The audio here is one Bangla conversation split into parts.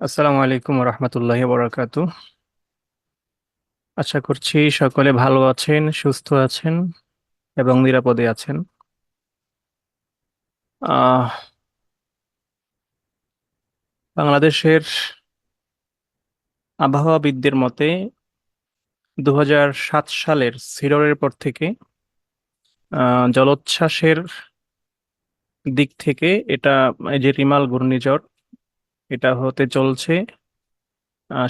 আসসালামু আলাইকুম রহমতুল্লাহি বরাকাতু। আশা করছি সকলে ভালো আছেন, সুস্থ আছেন এবং নিরাপদে আছেন। আহ বাংলাদেশের আবহাওয়াবিদদের মতে 2007 সালের সিডরের পর থেকে জলোচ্ছ্বাসের দিক থেকে এটা, এই যে রিমাল ঘূর্ণিঝড়, এটা হতে চলছে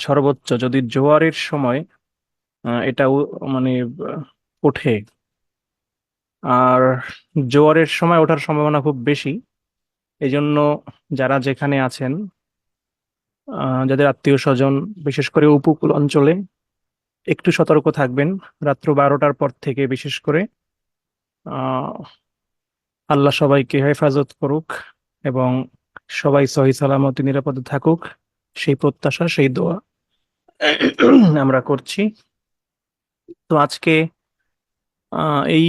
সর্বোচ্চ। যদি জোয়ারের সময় এটা মানে আহ, ওঠে, আর জোয়ারের সময় ওঠার সম্ভাবনা খুব বেশি। এই জন্য যারা যেখানে আছেন, যাদের আত্মীয় স্বজন, বিশেষ করে উপকূল অঞ্চলে, একটু সতর্ক থাকবেন। রাত্র 12টার পর থেকে বিশেষ করে আহ আল্লাহ সবাইকে হেফাজত করুক এবং সবাই সহি সালামতে নিরাপদে থাকুক, সেই প্রত্যাশা, সেই দোয়া আমরা করছি। তো আজকে এই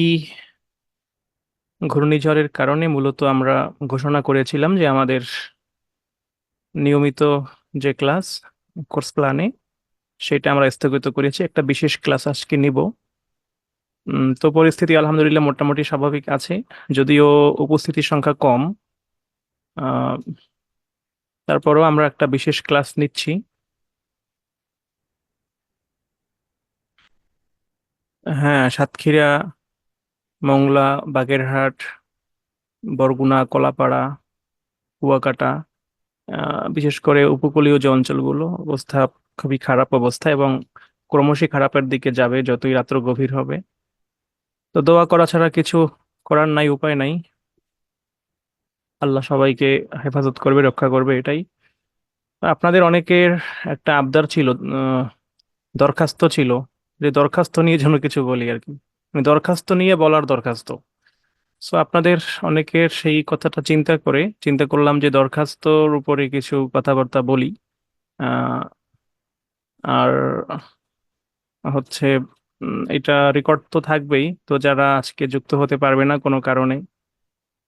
ঘূর্ণিঝড়ের কারণে মূলত আমরা ঘোষণা করেছিলাম যে আমাদের নিয়মিত যে ক্লাস, কোর্স প্ল্যানে, সেটা আমরা স্থগিত করেছি। একটা বিশেষ ক্লাস আজকে নিব। তো পরিস্থিতি আলহামদুলিল্লাহ মোটামুটি স্বাভাবিক আছে, যদিও উপস্থিতির সংখ্যা কম। আহ, তারপরেও আমরা একটা বিশেষ ক্লাস নিচ্ছি। হ্যাঁ, সাতক্ষীরা, মংলা, বাগেরহাট, বরগুনা, কলাপাড়া, কুয়াকাটা, বিশেষ করে উপকূলীয় যে অঞ্চলগুলো, অবস্থা খুবই খারাপ অবস্থা এবং ক্রমশই খারাপের দিকে যাবে যতই রাত্র গভীর হবে। তো দোয়া করা ছাড়া কিছু করার নাই, উপায় নাই। আল্লাহ সবাইকে হেফাজত করবে, রক্ষা করবে, এটাই। আপনাদের অনেকের একটা আবদার ছিল, দরখাস্ত ছিল, যে দরখাস্ত নিয়ে যেন কিছু বলি আর কি। মানে দরখাস্ত নিয়ে বলার দরখাস্ত। সো আপনাদের অনেকের সেই কথাটা চিন্তা করলাম যে দরখাস্তর উপরে কিছু কথাবার্তা বলি। আহ, আর হচ্ছে এটা রেকর্ড তো থাকবেই, তো যারা আজকে যুক্ত হতে পারবে না কোনো কারণে,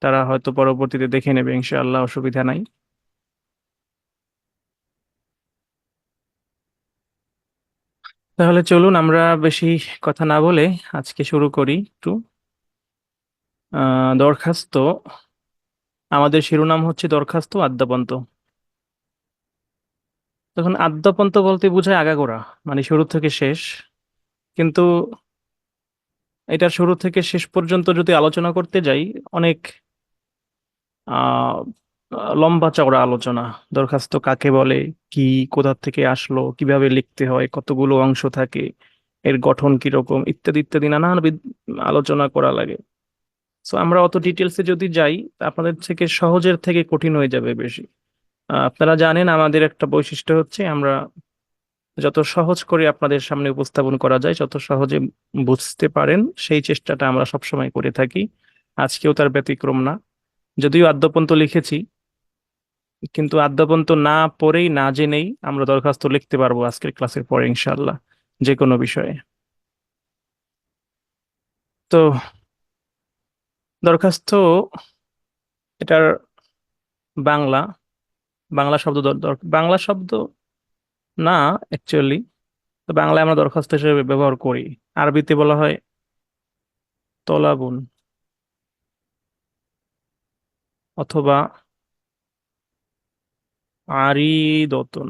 তারা হয়তো পরবর্তীতে দেখে নেবে, ইনশাআল্লাহ, অসুবিধা নাই। তাহলে চলুন আমরা বেশি কথা না বলে আজকে শুরু করি একটু। দরখাস্ত, আমাদের শিরোনাম হচ্ছে দরখাস্ত আদ্যাপন্ত। তখন আদ্যাপন্ত বলতে বোঝায় আগাগোড়া, মানে শুরু থেকে শেষ। কিন্তু এটার শুরু থেকে শেষ পর্যন্ত যদি আলোচনা করতে যাই, অনেক আহ লম্বা চওড়া আলোচনা। দরখাস্ত কাকে বলে, কি, কোথা থেকে আসলো, কিভাবে লিখতে হয়, কতগুলো অংশ থাকে, এর গঠন কিরকম, ইত্যাদি ইত্যাদি নানাবিধ আলোচনা করা লাগে। সো আমরা অত ডিটেলসে যদি যাই, তা আপনাদের থেকে সহজের থেকে কঠিন হয়ে যাবে বেশি। আপনারা জানেন আমাদের একটা বৈশিষ্ট্য হচ্ছে, আমরা যত সহজ করে আপনাদের সামনে উপস্থাপন করা যায়, যত সহজে বুঝতে পারেন, সেই চেষ্টাটা আমরা সবসময় করে থাকি। আজকেও তার ব্যতিক্রম না। যদিও আদ্যপন্ত লিখেছি, কিন্তু আদ্যপন্ত না পড়েই, না জেনেই আমরা দরখাস্ত লিখতে পারবো আজকের ক্লাসের পরে ইনশাল্লাহ, যে কোনো বিষয়ে। তো দরখাস্ত, এটার বাংলা, বাংলা শব্দ বাংলা শব্দ না অ্যাকচুয়ালি। তো বাংলায় আমরা দরখাস্ত হিসেবে ব্যবহার করি। আরবিতে বলা হয় তলাবুন, অথবা আরিদতুন।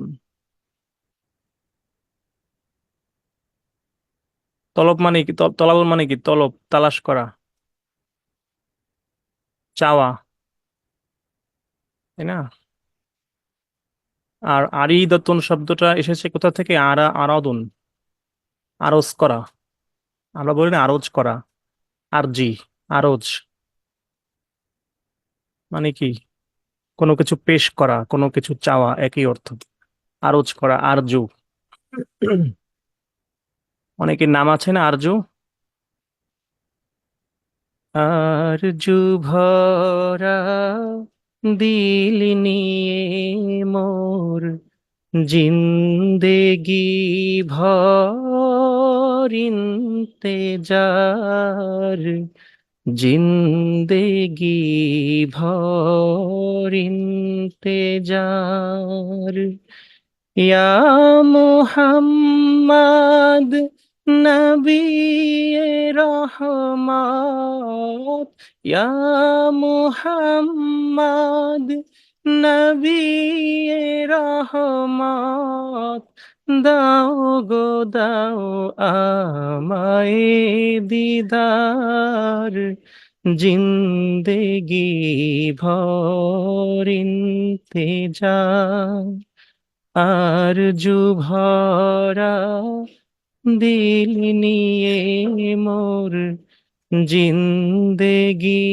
তলব মানে কি? তলাবুন মানে কি? তলব, তালাশ করা, চাওয়া, তাই না? আর আরিদতুন শব্দটা এসেছে কোথা থেকে? আরাদুন, আরজ করা। আমরা বলি না আরজ করা, আরজি, আরজ মানে কি? কোনো কিছু পেশ করা, কোনো কিছু চাওয়া, একই অর্থ। আরজ করা, আরজু। অনেকের নাম আছে না আরজু। আরজু ভরা দিল নিয়ে মোর জিন্দেগি ভর ইন্তেজার, জিন্দেগি ভর ইন্তেজার। ইয়া মুহাম্মদ নবী রহমত, ইয়া মুহাম্মদ নবী রহমত, দাও গো দাও আমায় দিদার, জিন্দেগি ভর ইন্তেজার, আরজু ভরা দিল নিয়ে মোর, জিন্দেগি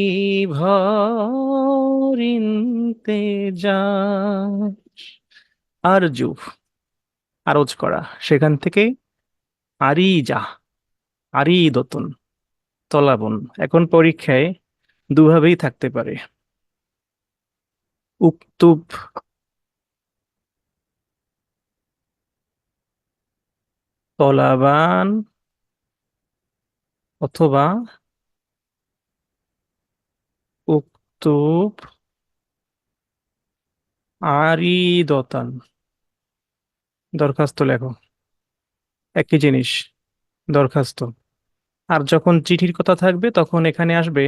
ভর ইন্তেজার। আরজু, আরজ করা, সেখান থেকে আরিজা, আরিদতুন, তলাবন। এখন পরীক্ষায় দুভাবেই থাকতে পারে, উক্তুব, তলাবান, অথবা উক্তুব আরিদতান, দরখাস্ত লেখো, একই জিনিস, দরখাস্ত। আর যখন চিঠির কথা থাকবে তখন এখানে আসবে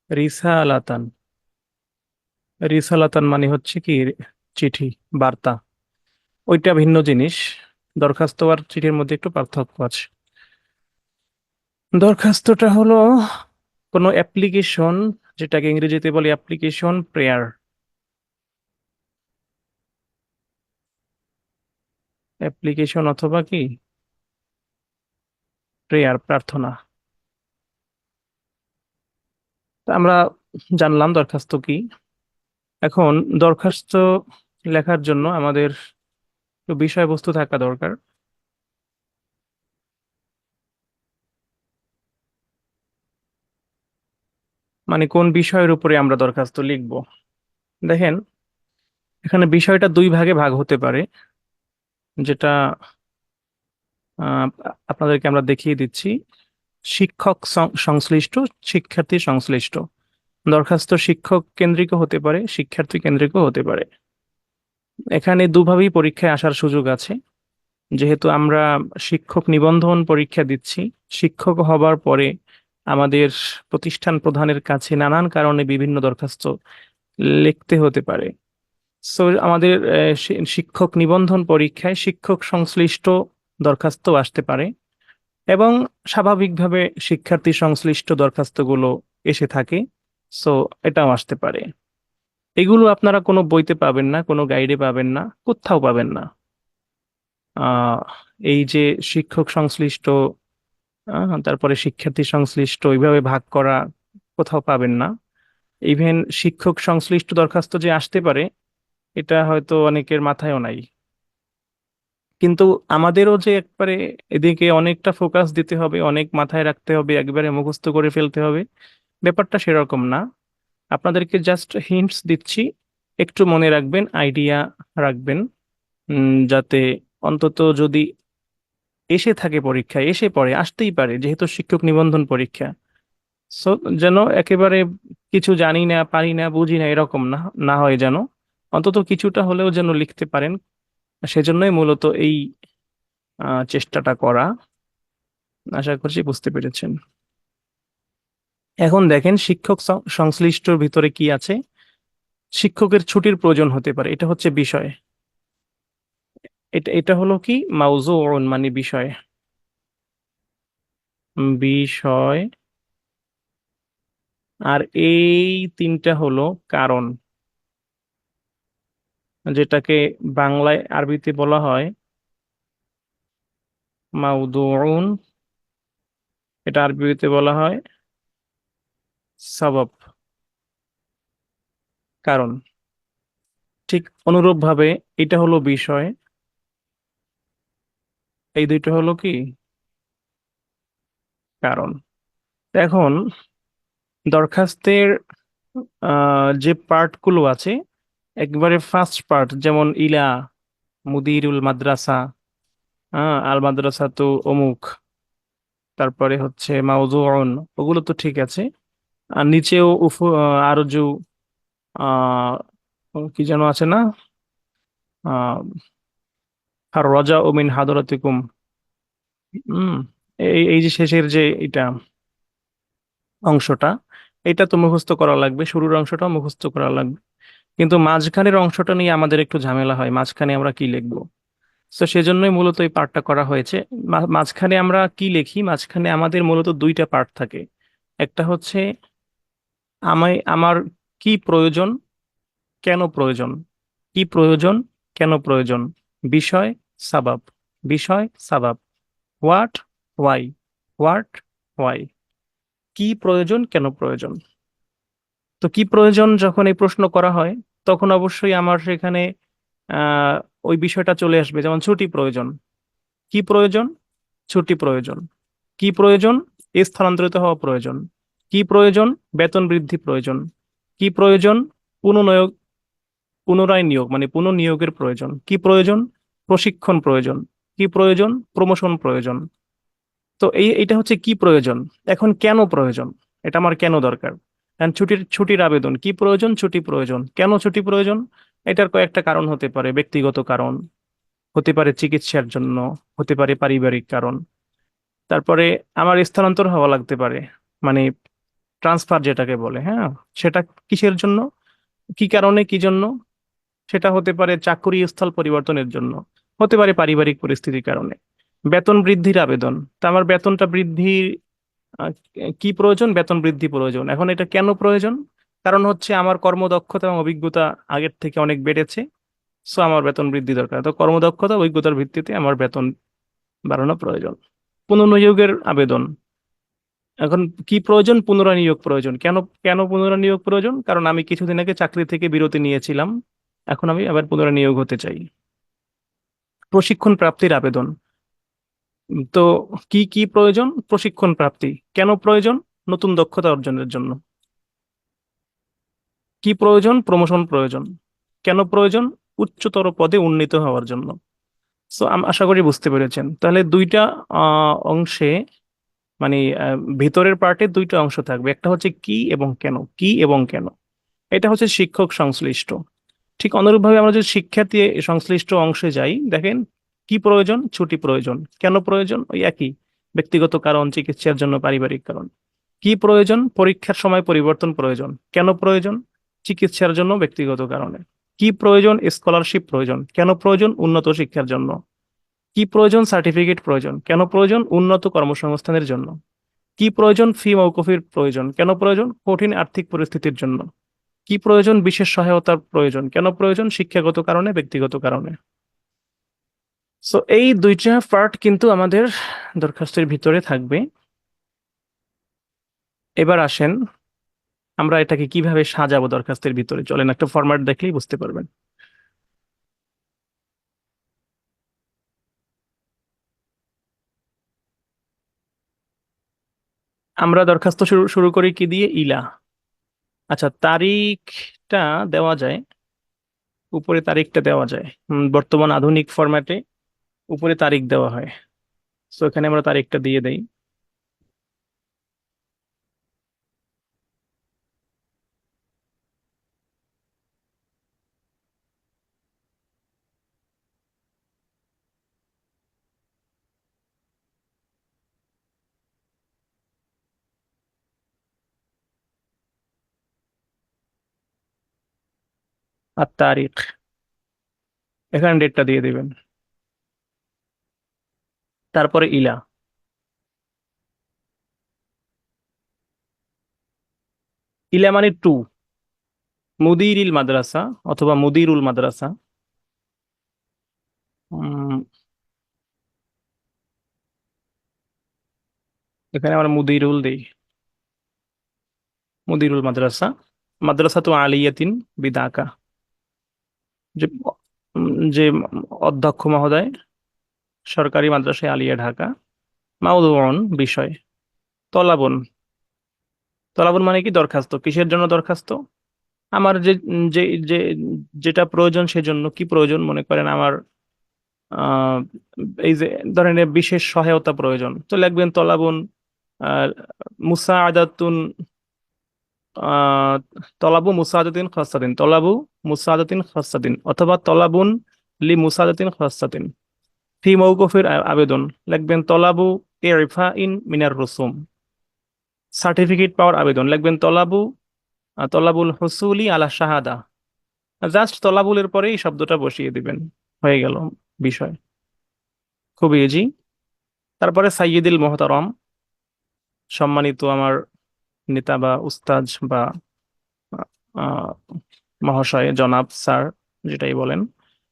রিসালাতান। রিসালাতান মানে হচ্ছে কি, চিঠি, বার্তা। ওইটা ভিন্ন জিনিস, দরখাস্ত আর চিঠির মধ্যে একটু পার্থক্য আছে। দরখাস্তটা হলো কোনো অ্যাপ্লিকেশন, যেটাকে ইংরেজিতে বলে অ্যাপ্লিকেশন প্রেয়ার। অ্যাপ্লিকেশন অথবা কি প্রেয়ার, প্রার্থনা। তা আমরা জানলাম দরখাস্ত কি। এখন দরখাস্ত লেখার জন্য আমাদের একটু বিষয়বস্তু থাকা দরকার। মানে কোন বিষয়ের উপরে আমরা দরখাস্ত লিখব। দেখেন, এখানে বিষয়টা দুই ভাগে ভাগ হতে পারে, যেটা আহ, আপনাদেরকে আমরা দেখিয়ে দিচ্ছি। শিক্ষক সংশ্লিষ্ট, শিক্ষার্থী সংশ্লিষ্ট। দরখাস্ত শিক্ষক কেন্দ্রিক হতে পারে, শিক্ষার্থী কেন্দ্রিক হতে পারে। এখানে দুভাবেই পরীক্ষায় আসার সুযোগ আছে। যেহেতু আমরা শিক্ষক নিবন্ধন পরীক্ষা দিচ্ছি, শিক্ষক হবার পরে আমাদের প্রতিষ্ঠান প্রধানের কাছে নানান কারণে বিভিন্ন দরখাস্ত লিখতে হতে পারে। সো আমাদের শিক্ষক নিবন্ধন পরীক্ষায় শিক্ষক সংশ্লিষ্ট দরখাস্ত আসতে পারে, এবং স্বাভাবিকভাবে শিক্ষার্থী সংশ্লিষ্ট দরখাস্তগুলো এসে থাকে। সো এটাও আসতে পারে। এগুলো আপনারা কোনো বইতে পাবেন না, কোনো গাইডে পাবেন না, কোথাও পাবেন না। আহ এই যে শিক্ষক সংশ্লিষ্ট, তারপরে শিক্ষার্থী সংশ্লিষ্ট, এইভাবে ভাগ করা কোথাও পাবেন না। ইভেন শিক্ষক সংশ্লিষ্ট দরখাস্ত যে আসতে পারে, এটা হয়তো অনেকের মাথায়ও নাই। কিন্তু আমাদেরও যে একবারে এদিকে অনেকটা ফোকাস দিতে হবে, অনেক মাথায় রাখতে হবে, একবারে মুখস্থ করে ফেলতে হবে, ব্যাপারটা সেরকম না। আপনাদেরকে জাস্ট হিন্টস দিচ্ছি, একটু মনে রাখবেন, আইডিয়া রাখবেন, যাতে অন্তত যদি এসে থাকে পরীক্ষায়, এসে পড়ে, আসতেই পারে যেহেতু শিক্ষক নিবন্ধন পরীক্ষা। সো যেন একেবারে কিছু জানি না, পারি না, বুঝি না, এরকম না, না হয় যেন অন্তত কিছুটা হলেও যেন লিখতে পারেন। সেজন্যই মূলত এই চেষ্টাটা করা। আশা করছি বুঝতে পেরেছেন। এখন দেখেন শিক্ষক সংশ্লিষ্টর ভিতরে কি আছে। শিক্ষকের ছুটির প্রয়োজন হতে পারে, এটা হচ্ছে বিষয়। এটা এটা হলো কি মাউজুউন, মানে বিষয়, বিষয়। আর এই তিনটা হলো কারণ, যেটাকে বাংলায় আরবিতে বলা হয় মাউদুউন, এটা আরবিতে বলা হয় সবব, কারণ। ঠিক অনুরূপ ভাবে এটা হলো বিষয়, এই দুইটা হলো কি কারণ। এখন দরখাস্তের যে পার্টগুলো আছে, একবারে ফার্স্ট পার্ট যেমন ইলা, মুদিরুল মাদ্রাসা, আল মাদ্রাসা তো অমুক, তারপরে হচ্ছে মাউজুউন, ওগুলো তো ঠিক আছে। আর নিচেও আরজু, আহ কি যেন আছে না, আহ আর রজা ও মিন হাদরাতিকুম। হম এই এই যে শেষের যে এটা অংশটা, এটা তো মুখস্থ করা লাগবে, শুরুর অংশটা মুখস্থ করা লাগবে। কিন্তু মাঝখানের অংশটা নিয়ে আমাদের একটু ঝামেলা হয়, মাঝখানে আমরা কি লিখবো। তো সেজন্যই মূলত এই পার্টটা করা হয়েছে। মাঝখানে আমরা কি লিখি, মাঝখানে আমাদের মূলত দুইটা পার্ট থাকে। একটা হচ্ছে আমার কি প্রয়োজন, কেন প্রয়োজন, কি প্রয়োজন, কেন প্রয়োজন, বিষয়, সাবাব, বিষয়, Sabab, what, Y, what, Y, কি প্রয়োজন, কেন প্রয়োজন। তো কি প্রয়োজন যখন এই প্রশ্ন করা হয়, তখন অবশ্যই আমার সেখানে আহ ওই বিষয়টা চলে আসবে, যেমন ছুটি প্রয়োজন। কি প্রয়োজন, ছুটি প্রয়োজন। কি প্রয়োজন, স্থানান্তরিত হওয়া প্রয়োজন। কি প্রয়োজন, বেতন বৃদ্ধি প্রয়োজন। কি প্রয়োজন, পুনঃনিয়োগ, পুনরায় নিয়োগ মানে পুনঃনিয়োগের প্রয়োজন। কি প্রয়োজন, প্রশিক্ষণ প্রয়োজন। কি প্রয়োজন, প্রমোশন প্রয়োজন। তো এইটা হচ্ছে কি প্রয়োজন। এখন কেন প্রয়োজন, এটা আমার কেন দরকার। কারণ ছুটির আবেদন, কি প্রয়োজন, ছুটি প্রয়োজন, কেন ছুটি প্রয়োজন। এটার কয়েকটা কারণ হতে পারে, ব্যক্তিগত কারণ হতে পারে, চিকিৎসার জন্য হতে পারে, পারিবারিক কারণ। তারপরে আমার স্থানান্তর হওয়া লাগতে পারে, মানে ট্রান্সফার যেটাকে বলে, হ্যাঁ। সেটা কিসের জন্য, কি কারণে, কি জন্য। সেটা হতে পারে চাকরি স্থল পরিবর্তনের জন্য, হতে পারে পারিবারিক পরিস্থিতির কারণে। বেতন বৃদ্ধির আবেদন, তা আমার বেতনটা বৃদ্ধির আহ, কি প্রয়োজন, বেতন বৃদ্ধি প্রয়োজন। এখন এটা কেন প্রয়োজন, কারণ হচ্ছে আমার কর্মদক্ষতা এবং অভিজ্ঞতা আগের থেকে অনেক বেড়েছে, সো আমার বেতন বৃদ্ধি দরকার। তো কর্মদক্ষতা অভিজ্ঞতার ভিত্তিতে আমার বেতন বাড়ানো প্রয়োজন। পুনর্নিয়োগের আবেদন, এখন কি প্রয়োজন, পুনর্নিয়োগ প্রয়োজন। কেন, কেন পুনর্নিয়োগ প্রয়োজন, কারণ আমি কিছুদিন আগে চাকরি থেকে বিরতি নিয়েছিলাম, এখন আমি আবার পুনর্নিয়োগ হতে চাই। প্রশিক্ষণ প্রাপ্তির আবেদন, তো কি কি প্রয়োজন, প্রশিক্ষণ প্রাপ্তি। কেন প্রয়োজন, নতুন দক্ষতা অর্জনের জন্য। কি প্রয়োজন, প্রমোশন প্রয়োজন। কেন প্রয়োজন, উচ্চতর পদে উন্নীত হওয়ার জন্য। সো আশা করি বুঝতে পেরেছেন। তাহলে দুইটা অংশে, মানে ভিতরের পার্টে দুইটা অংশ থাকবে, একটা হচ্ছে কি এবং কেন, কি এবং কেন। এটা হচ্ছে শিক্ষক সংশ্লিষ্ট। ঠিক অনুরূপভাবে আমরা যদি শিক্ষার্থী সংশ্লিষ্ট অংশে যাই, দেখেন কি প্রয়োজন, ছুটি প্রয়োজন। কেন প্রয়োজন, ওই একই, ব্যক্তিগত কারণ, চিকিৎসার জন্য, পারিবারিক কারণ। কি প্রয়োজন, পরীক্ষার সময় পরিবর্তন প্রয়োজন। কেন প্রয়োজন, চিকিৎসার জন্য, ব্যক্তিগত কারণে। কি প্রয়োজন, স্কলারশিপ প্রয়োজন। কেন প্রয়োজন, উন্নত শিক্ষার জন্য। কি প্রয়োজন, সার্টিফিকেট প্রয়োজন। কেন প্রয়োজন, উন্নত কর্মসংস্থানের জন্য। কি প্রয়োজন, ফি মওকুফের প্রয়োজন। কেন প্রয়োজন, কঠিন আর্থিক পরিস্থিতির জন্য। কি প্রয়োজন, বিশেষ সহায়তার প্রয়োজন। কেন প্রয়োজন, শিক্ষাগত কারণে, ব্যক্তিগত কারণে। সো এই দুইটা পার্ট কিন্তু আমাদের দরখাস্তের ভিতরে থাকবে। এবার আসেন আমরা এটাকে কিভাবে সাজাবো দরখাস্তের ভিতরে, চলেন একটা ফরম্যাট দেখলেই বুঝতে পারবেন। আমরা দরখাস্ত শুরু শুরু করি কি দিয়ে, ইলা। আচ্ছা, তারিখটা দেওয়া যায়, উপরে তারিখটা দেওয়া যায়। বর্তমান আধুনিক ফরম্যাটে উপরে তারিখ দেওয়া হয়। সো এখানে আমরা তারিখটা দিয়ে দেই। আর তারিখ, এখানে ডেটটা দিয়ে দিবেন। তারপরে ইলা। ইলা মানে টু, মুদিরিল মাদ্রাসা অথবা মুদিরুল মাদ্রাসা। উম, এখানে আমরা মুদিরুল দেই, মুদিরুল মাদ্রাসা, মাদ্রাসা তো আলিয়াতিন বিদাকা, যে যে অধ্যক্ষ মহোদয়, সরকারি মাদ্রাসায় আলিয়া ঢাকা। মাউদুউন বিষয়, তলাবুন, তলাবুন মানে কি, দরখাস্ত। কিসের জন্য দরখাস্ত, আমার যে যে যেটা প্রয়োজন সেজন্য। কি প্রয়োজন, মনে করেন আমার আহ এই যে ধরেন এর বিশেষ সহায়তা প্রয়োজন, তো লিখবেন তলাবুন আর মুসাআদাতুন, আহ তলাবু মুসাআদাতিন খাসাদিন, তলাবু মুসাআদাতিন খাসাদিন, অথবা তলাবুন লি মুসাদাতিন খাসাতিন। ফি মৌকুফের আবেদন লিখবেন তলাবু ইরফাইন মিনার রুসুম। সার্টিফিকেট পাওয়ার আবেদন লিখবেন তলাবুল হুসুলি আলা শাহাদা। জাস্ট তলাবুলের পরে এই শব্দটা বসিয়ে দিবেন, হয়ে গেল বিষয়। খুবই ইজি। তারপরে সাইয়্যিদুল মুহতারাম, সম্মানিত আমার নেতা বা উস্তাজ বা আহ, মহাশয়, জনাব, স্যার, যেটাই বলেন।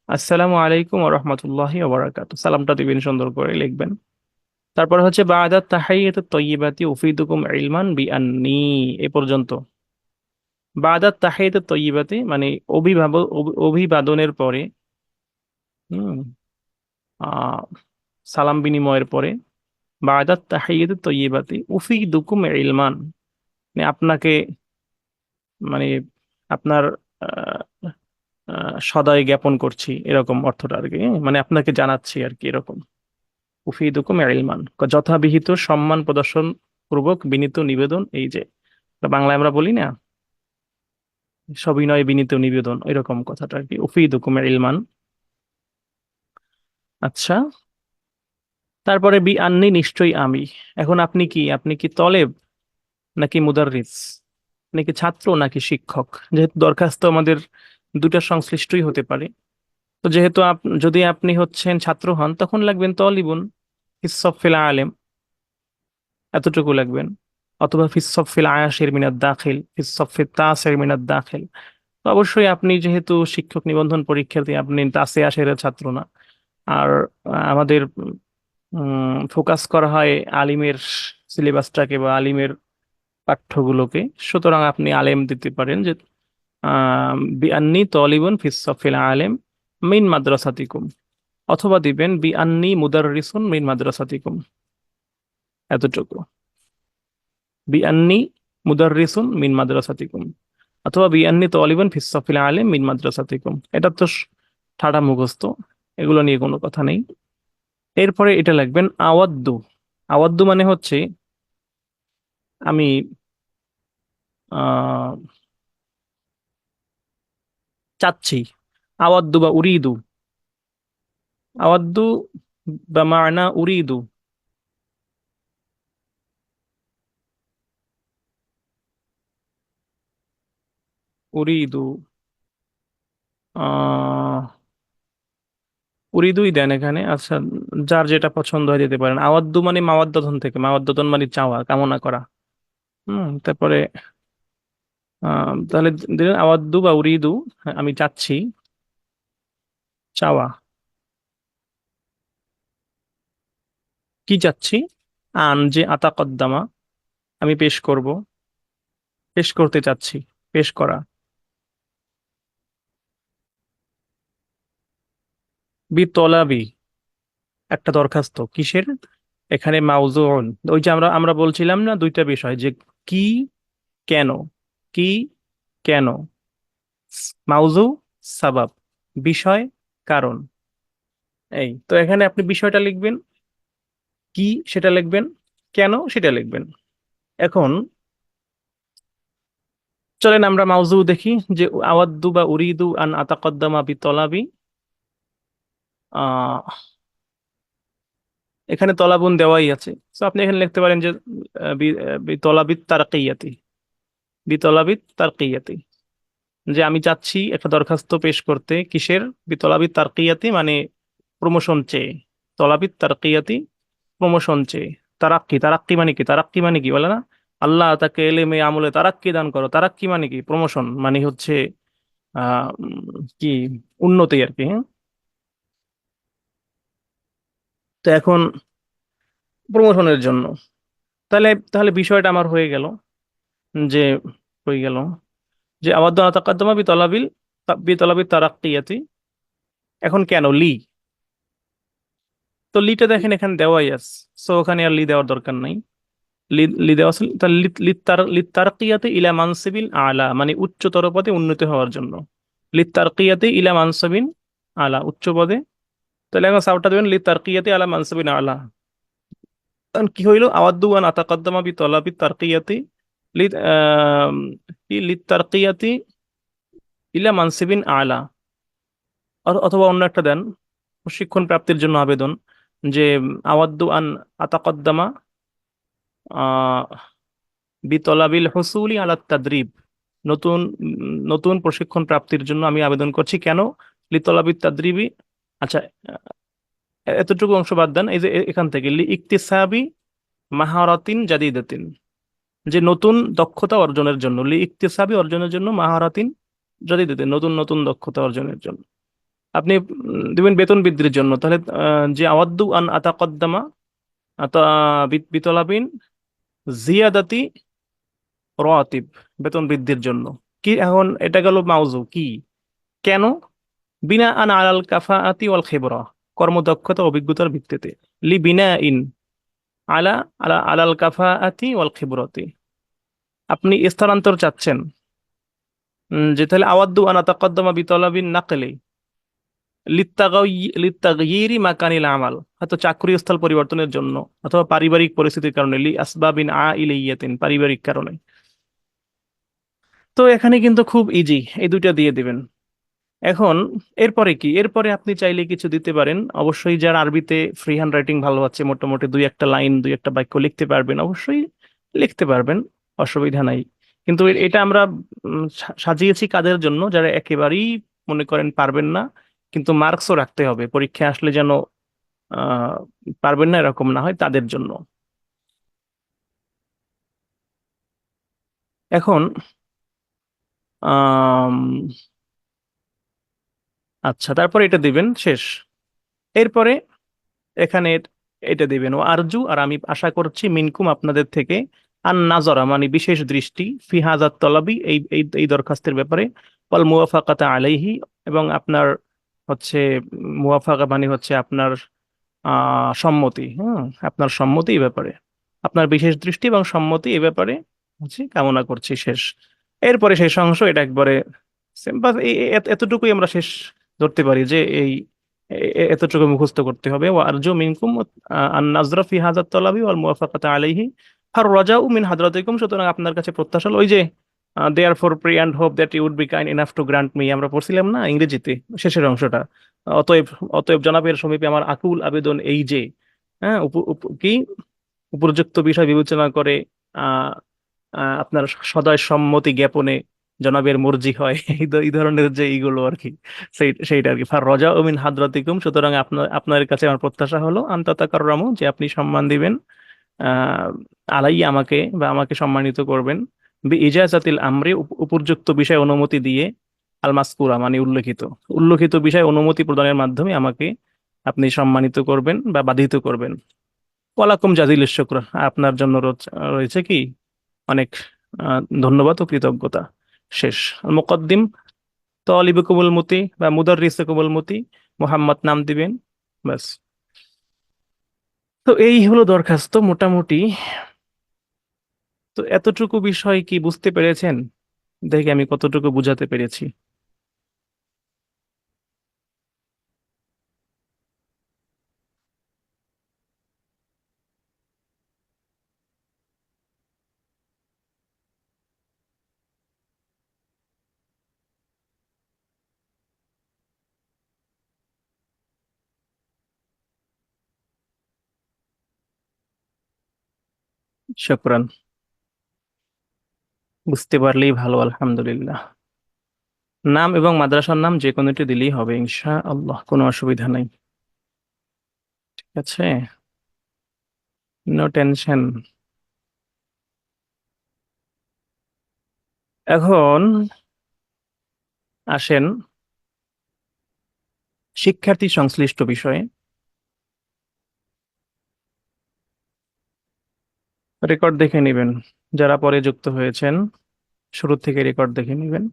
আসসালামু আলাইকুম ওয়া রাহমাতুল্লাহি ওয়া বারাকাতুহু, সালামটা দিবেন, সুন্দর করে লিখবেন। তারপর হচ্ছে বা'দা তাহিয়াতুত তাইয়্যিবাতি উফিদুকুম ইলমান বিআন্নী, এ পর্যন্ত। বা'দা তাহিয়াতুত তাইয়্যিবাতি মানে অভিবাদনের পরে, হুম, আহ সালাম বিনিময়ের পরে, বা'দা তাহিয়াতুত তাইয়্যিবাতি উফিদুকুম ইলমান, মানে আপনাকে, মানে আপনার আহ, সদয় জ্ঞাপন করছি, এরকম অর্থটা আর কি। মানে আপনাকে জানাচ্ছি আর কি, এরকম। উফিদুকুম ইলমান, যথাবিহিত সম্মান প্রদর্শন পূর্বক বিনীত নিবেদন, এই যে বাংলায় আমরা বলি না, সবিনয় বিনীত নিবেদন, এরকম কথাটা আর কি, উফিদুকুম ইলমান। আচ্ছা, তারপরে বি আন্নি, নিশ্চয়ই আমি। এখন আপনি কি, আপনি কি তলেব নাকি মুদাররিস, নাকি ছাত্র নাকি শিক্ষক? যেহেতু দরখাস্ত আমাদের দুটার সংশ্লিষ্টই হতে পারে, তো যেহেতু যদি আপনি হচ্ছেন ছাত্র হন, তখন লাগবেন তলিবুন ফিস-সফফিল আলেম, এতটুকু লাগবেন। অথবা ফিস-সফফিল আয়াশির মিনাদ দাখিল, ফিস-সফফিত তাসির মিনাদ দাখিল। তো অবশ্যই আপনি যেহেতু শিক্ষক নিবন্ধন পরীক্ষার্থী, আপনি তাসে আশেরের ছাত্র না। আর আমাদের ফোকাস করা হয় আলিমের সিলেবাসটাকে বা আলিমের পাঠ্যগুলোকে। সুতরাং আপনি আলেম দিতে পারেন যে বিআন্নি তলিবুন ফিস-সফফিল আলেম মিন মাদ্রাসাতিকুম। অথবা দিবেন বিআন্নি মুদাররিসুন মিন মাদ্রাসাতিকুম, এতটুকু। বিআন্নি মুদাররিসুন মিন মাদ্রাসাতিকুম, অথবা বিআন্নি তালিবান ফিস সাফিল আলিম মিন মাদ্রাসাতিকুম। এটা তো ঠাড়া মুখস্থ, এগুলো নিয়ে কোনো কথা নেই। এরপরে এটা লিখবেন আওয়াদ্দু। আওয়াদ্দু মানে হচ্ছে আমি আহ চাচ্ছি। আওয়াদ্দু বা উরিদু, আওয়াদ্দু বা মানা উরিদু। উরিদু, আহ উরিদুই দেন এখানে। আচ্ছা, যার যেটা পছন্দ হয় দিতে পারেন। আওয়াদ্দু মানে মাওয়াদ্দাতন থেকে, মাওয়াদ্দাতন মানে চাওয়া, কামনা করা। তারপরে তাহলে দিলেন আওয়াদ্দু বা উরিদু, আমি চাচ্ছি, চাওয়া। কি চাচ্ছি? আন, যে আতাকদ্দামা, আমি পেশ করব, পেশ করতে চাচ্ছি, পেশ করা। বি তলাবি, একটা দরখাস্ত, কিসের? এখানে মাউজুউন, ওই যে আমরা আমরা বলছিলাম না দুইটা বিষয়, যে কি, কেন, কি, কেন। মাউজু, সাবাব, বিষয়, কারণ। এই তো, এখানে আপনি বিষয়টা লিখবেন, কি সেটা লিখবেন, কেন সেটা লিখবেন। এখন চলেন আমরা মাউজু দেখি। যে আওয়াদ্দু বা উরিদু আন আতাকদ্দামা বি তলাবি, আহ এখানে তলাবুন দেওয়াই আছে, তো আপনি এখানে লিখতে পারেন যে বি তলাবিত তারকিয়াতি, বি তলাবিত তারকিয়াতি, যে আমি চাচ্ছি একটা দরখাস্ত পেশ করতে, কিসের? বি তলাবিত তারকিয়াতি মানে প্রমোশন চেয়ে। তলাবিত তারকিয়াতি, প্রমোশন চেয়ে। তারাক্কি, তারাক্কি মানে কি? তারাক্কি মানে কি বলে না, আল্লাহ তাকে এলেমে আমলে তারাক্কি দান করো। তারাক্কি মানে কি? প্রমোশন মানে হচ্ছে কি, উন্নতি আর কি, হ্যাঁ। তো এখন প্রমোশনের জন্য, তাহলে তাহলে বিষয়টা আমার হয়ে গেল, যে হয়ে গেল যে আওয়াদ্দু তাকাদ্দামা বি তলাবিল তারাক্কিয়াতি। এখন কেন লি? তো লিটা দেখেন এখানে দেওয়াই আছে, সো ওখানে আর লি দেওয়ার দরকার নাই। লি লি দেওয়া আছে, তাহলে লিতারকিয়াতি ইলা মানসিবিল আলা মানে উচ্চতর পদে উন্নতি হওয়ার জন্য। লিতারকিয়াতি ইলা মানসিবিন আলা, উচ্চ পদে। তাহলে এখন সাউটটা দেবেন লিতারকিয়াতি আলা মানসিবিন আলা। তখন কি হইল? আওয়াদ্দু আন আতাকাদ্দামা বি তলাবি তারকিয়াতি লি কি লিতারকিয়াতি ইলা মানসিবিন আলা। অথবা অন্য একটা দেন, প্রশিক্ষণ প্রাপ্তির জন্য আবেদন, যে আওয়াদ্দু আন আতাকদ্দামা আহ বিতলাবিল হুসুলি আলা তাদরিব। নতুন নতুন প্রশিক্ষণ প্রাপ্তির জন্য আমি আবেদন করছি। কেন? লিতলাবিত তাদরিবি। আচ্ছা, এতটুকু অংশ বাদ দেন, এই যে এখান থেকে লি ইকতিসাবি মাহারাতিন জাদিদাতিন, যে নতুন দক্ষতা অর্জনের জন্য, লি ইকতিসাবি অর্জনের জন্য, মাহারাতিন জাদিদাতিন নতুন নতুন দক্ষতা অর্জনের জন্য। আপনি দিবেন বেতন বৃদ্ধির জন্য, তাহলে যে আওয়াদ্দু আন আতাকদ্দামা আতা বিতলাবিন জিয়াদাতি রাতিব, বেতন বৃদ্ধির জন্য। কি এখন এটা গেল মাউজু কি, কেন? বিনা আন আলাল কাফাআতি ওয়াল খিবরা, কর্মদক্ষতা ও অভিজ্ঞতার ভিত্তিতে। লি বিনা ইন আলা আলা আলাল কাফাআতি ওয়াল খিবরাতি, আপনি স্থানান্তর চাচ্ছেন। যে তাহলে আওয়াদ্দু আন আতাকদ্দামা বিতলাবিন নাকলি লিত্তাগয়িরি মাকানিল আমাল, হয়তো চাকরি স্থল পরিবর্তনের জন্য, অথবা পারিবারিক পরিস্থিতির কারণে, লি আসবাবিন আইলিয়াতিন, পারিবারিক কারণে। তো এখানে কিন্তু খুব ইজি, এই দুইটা দিয়ে দিবেন। এখন এরপরে কি? এরপরে আপনি চাইলে কিছু দিতে পারেন। অবশ্যই যারা আরবিতে ফ্রি হ্যান্ড রাইটিং ভালো আছে, মোটামুটি দুই একটা লাইন, দুই একটা বাক্য লিখতে পারবেন, অবশ্যই লিখতে পারবেন, অসুবিধা নাই। কিন্তু এটা আমরা সাজিয়েছি কাদের জন্য? যারা একেবারেই মনে করেন পারবেন না, কিন্তু মার্কসও রাখতে হবে পরীক্ষায় আসলে, যেন আহ পারবেন না এরকম না হয়, তাদের জন্য। এখন আম, আচ্ছা, তারপরে এটা দিবেন শেষ। এরপরে এখানে এটা দিবেন, ও আরজু, আর আমি আশা করছি, মিনকুম, আপনাদের থেকে, আন নাজরা মানে বিশেষ দৃষ্টি, ফি হাজাত তলাবি, এই দরখাস্তের ব্যাপারে, ওয়াল মুওয়াফাকাতা আলাইহি, এবং আপনার হচ্ছে মুওয়াফাকা মানে হচ্ছে আপনার সম্মতি, আপনার সম্মতি এই ব্যাপারে, আপনার বিশেষ দৃষ্টি এবং সম্মতি এই ব্যাপারে হচ্ছে কামনা করছি, শেষ। এরপরে শেষ অংশ, এটা একবারে সিম্পল। এতটুকুই আমরা শেষ ধরতে পারি যে এই এতটুকু মুখস্থ করতে হবে। ওয়া আরজু মিনকুম আন নাজরা ফি হাযাত তালাবি ওয়াল মুওয়াফাকাতা আলাইহি ফার রাজাউ মিন হাদরাতিকুম, সুতরাং আপনার কাছে প্রত্যাশা হলো, ওই যে therefore pray and hope that you would be kind enough to grant me, আমরা পড়ছিলাম না ইংরেজিতে শেষের অংশটা। অতএব অতএব জনাবের সমীপে আমার আকুল আবেদন এই যে, হ্যাঁ, কি উপযুক্ত বিষয় বিবেচনা করে আহ আপনার সদয় সম্মতি জ্ঞাপনে জনাবের মর্জি হয়, এই ধরনের যে এইগুলো আর কি, সেইটা আর কি। ফার রজা মিন হাদরাতিকুম, সুতরাং আপনার কাছে আমার প্রত্যাশা হলো, আন্তাতাকাররামু, যে আপনি সম্মান দিবেন, আহ আলাই, আমাকে, বা আমাকে সম্মানিত করবেন, বি ইজাজাতিল আমরি, উপযুক্ত বিষয় অনুমতি দিয়ে, আল মাসকুরা মানে উল্লেখিত, উল্লেখিত বিষয় অনুমতি প্রদানের মাধ্যমে আমাকে আপনি সম্মানিত করবেন বা বাধিত করবেন। ওয়ালাকুম জাজিল শুকর, আপনার জন্য রয়েছে কি অনেক ধন্যবাদ ও কৃতজ্ঞতা, শেষ। মুকদ্দিম তালিবুকুমুল মুতি বা মুদাররিসুকুমুল মুতি, মোহাম্মদ নাম দিবেন, ব্যাস। তো এই হলো দরখাস্ত মোটামুটি। তো এতটুকু বিষয় কি বুঝতে পেরেছেন? দেখি আমি কতটুকু বুঝাতে পেরেছি। শুকরান, বুঝতে পারলেই ভালো, আলহামদুলিল্লাহ। নাম এবং মাদ্রাসার নাম যে কোনোটি দিলেই হবে, ইনশা আল্লাহ, কোনো অসুবিধা নাই। ঠিক আছে, নো টেনশন। এখন আসেন শিক্ষার্থী সংশ্লিষ্ট বিষয়ে। রেকর্ড দেখে নেবেন, যারা পরে যুক্ত হয়েছেন শুরু থেকে রেকর্ড দেখে নেবেন।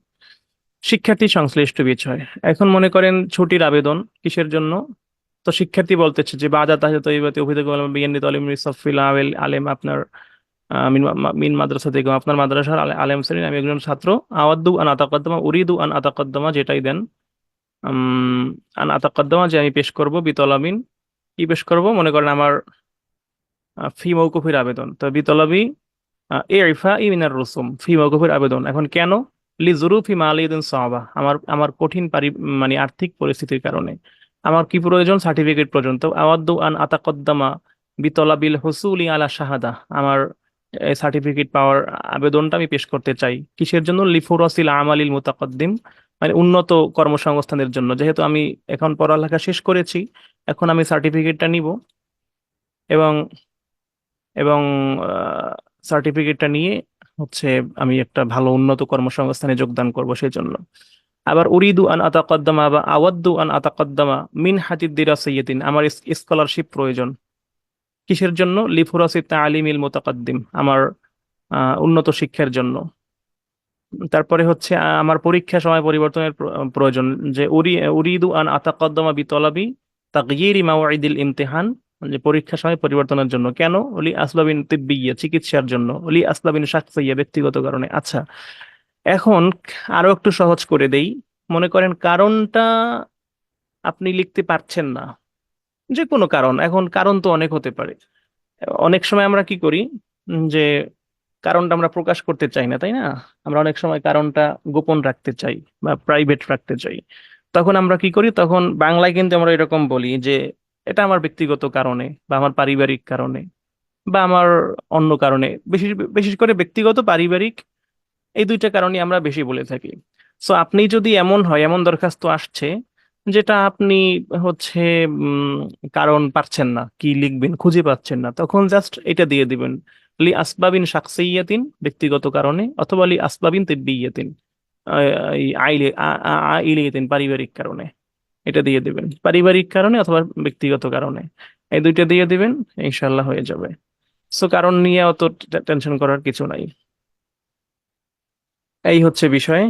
শিক্ষার্থী সংশ্লিষ্ট বিষয়, এখন মনে করেন ছুটির আবেদন কিসের জন্য? তো শিক্ষার্থী বলতেছে যে বাদা তাহিয়া তৈবাতি অভিযোগ বিজ্ঞানী তালিম সফিল আওয়েল আলেম, আপনার মিন মাদ্রাসা থেকে, আপনার মাদ্রাসার আলেম শ্রেণীর আমি একজন ছাত্র। আওয়াদ্দু আন আতাকাদ্দামা উরিদু আন আতাকাদ্দামা, যেটাই দেন, আন আতাকাদ্দামা, যে আমি পেশ করব, বিতলাবিন, কি পেশ করব? মনে করেন আমার ফি মৌকুফির আবেদন, তো বিতলাবি এ ইফা ই মিনার রুসুম, ফি মৌকুফির আবেদন। এখন কেন? লি জুরুফি মালিদিন সাবা, আমার আমার কঠিন মানে আর্থিক পরিস্থিতির কারণে আমার কি প্রয়োজন, সার্টিফিকেট পর্যন্ত। আওয়াদ্দু আন আতাকদ্দামা বিতলাবিল হুসুলি আলা শাহাদা, আমার সার্টিফিকেট পাওয়ার আবেদনটা আমি পেশ করতে চাই। কিসের জন্য? লিফুরাসিল আমালিল মুতাকদ্দিম, মানে উন্নত কর্মসংস্থানের জন্য। যেহেতু আমি এখন পড়ালেখা শেষ করেছি, এখন আমি সার্টিফিকেটটা নিব, এবং এবং সার্টিফিকেটটা নিয়ে হচ্ছে আমি একটা ভালো উন্নত কর্মসংস্থানে যোগদান করব সেই জন্য। আবার উরিদু আন আতাকদ্দামা বা আওয়াদ্দু আন আতাকদ্দামা মিন হাতিদ দিরাসাইয়াতিন, আমার স্কলারশিপ প্রয়োজন। কিসের জন্য? লিফুরাসি তালিমিল মুতাকাদ্দিম, আমার উন্নত শিক্ষার জন্য। তারপরে হচ্ছে আমার পরীক্ষা সময় পরিবর্তনের প্রয়োজন, যে উরিদু আন আতাকদ্দামা বিতলাবি তাগয়িরি মাওয়াইদিল ইমতিহান, যে পরীক্ষা সময় পরিবর্তনের জন্য। কেন? ওলি আসবাবিন তিব্বিয়্যা, চিকিৎসার জন্য। ওলি আসবাবিন শাখসিয়্যা, ব্যক্তিগত কারণে। আচ্ছা, এখন আরো একটু সহজ করে দেই। মনে করেন কারণটা আপনি লিখতে পারছেন না, যে কোনো কারণ, এখন কারণ তো অনেক হতে পারে। অনেক সময় আমরা কি করি, যে কারণটা আমরা প্রকাশ করতে চাই না, তাই না? আমরা অনেক সময় কারণটা গোপন রাখতে চাই বা প্রাইভেট রাখতে চাই। তখন আমরা কি করি, তখন বাংলায় কিন্তু আমরা এরকম বলি যে এটা আমার ব্যক্তিগত কারণে, বা আমার পারিবারিক কারণে, বা আমার অন্য কারণে। বিশেষ বিশেষ করে ব্যক্তিগত, পারিবারিক, এই দুইটা কারণে আমরা বেশি বলে থাকি। সো আপনি যদি এমন হয়, এমন দরখাস্ত আসছে যেটা আপনি হচ্ছে উম, কারণ পাচ্ছেন না, কি লিখবেন খুঁজে পাচ্ছেন না, তখন জাস্ট এটা দিয়ে দিবেন, লি আসবাবিন শাখসিয়াতিন, ব্যক্তিগত কারণে, অথবা লি আসবাবিন তিব্বিয়াতিন, এই আইলিয়াতিন, পারিবারিক কারণে। এটা দিয়ে দিবেন, পারিবারিক কারণে অথবা ব্যক্তিগত কারণে, এই দুইটা দিয়ে দিবেন, ইনশাল্লাহ হয়ে যাবে। সো কারণ নিয়ে অত টেনশন করার কিছু নাই। এই হচ্ছে বিষয়।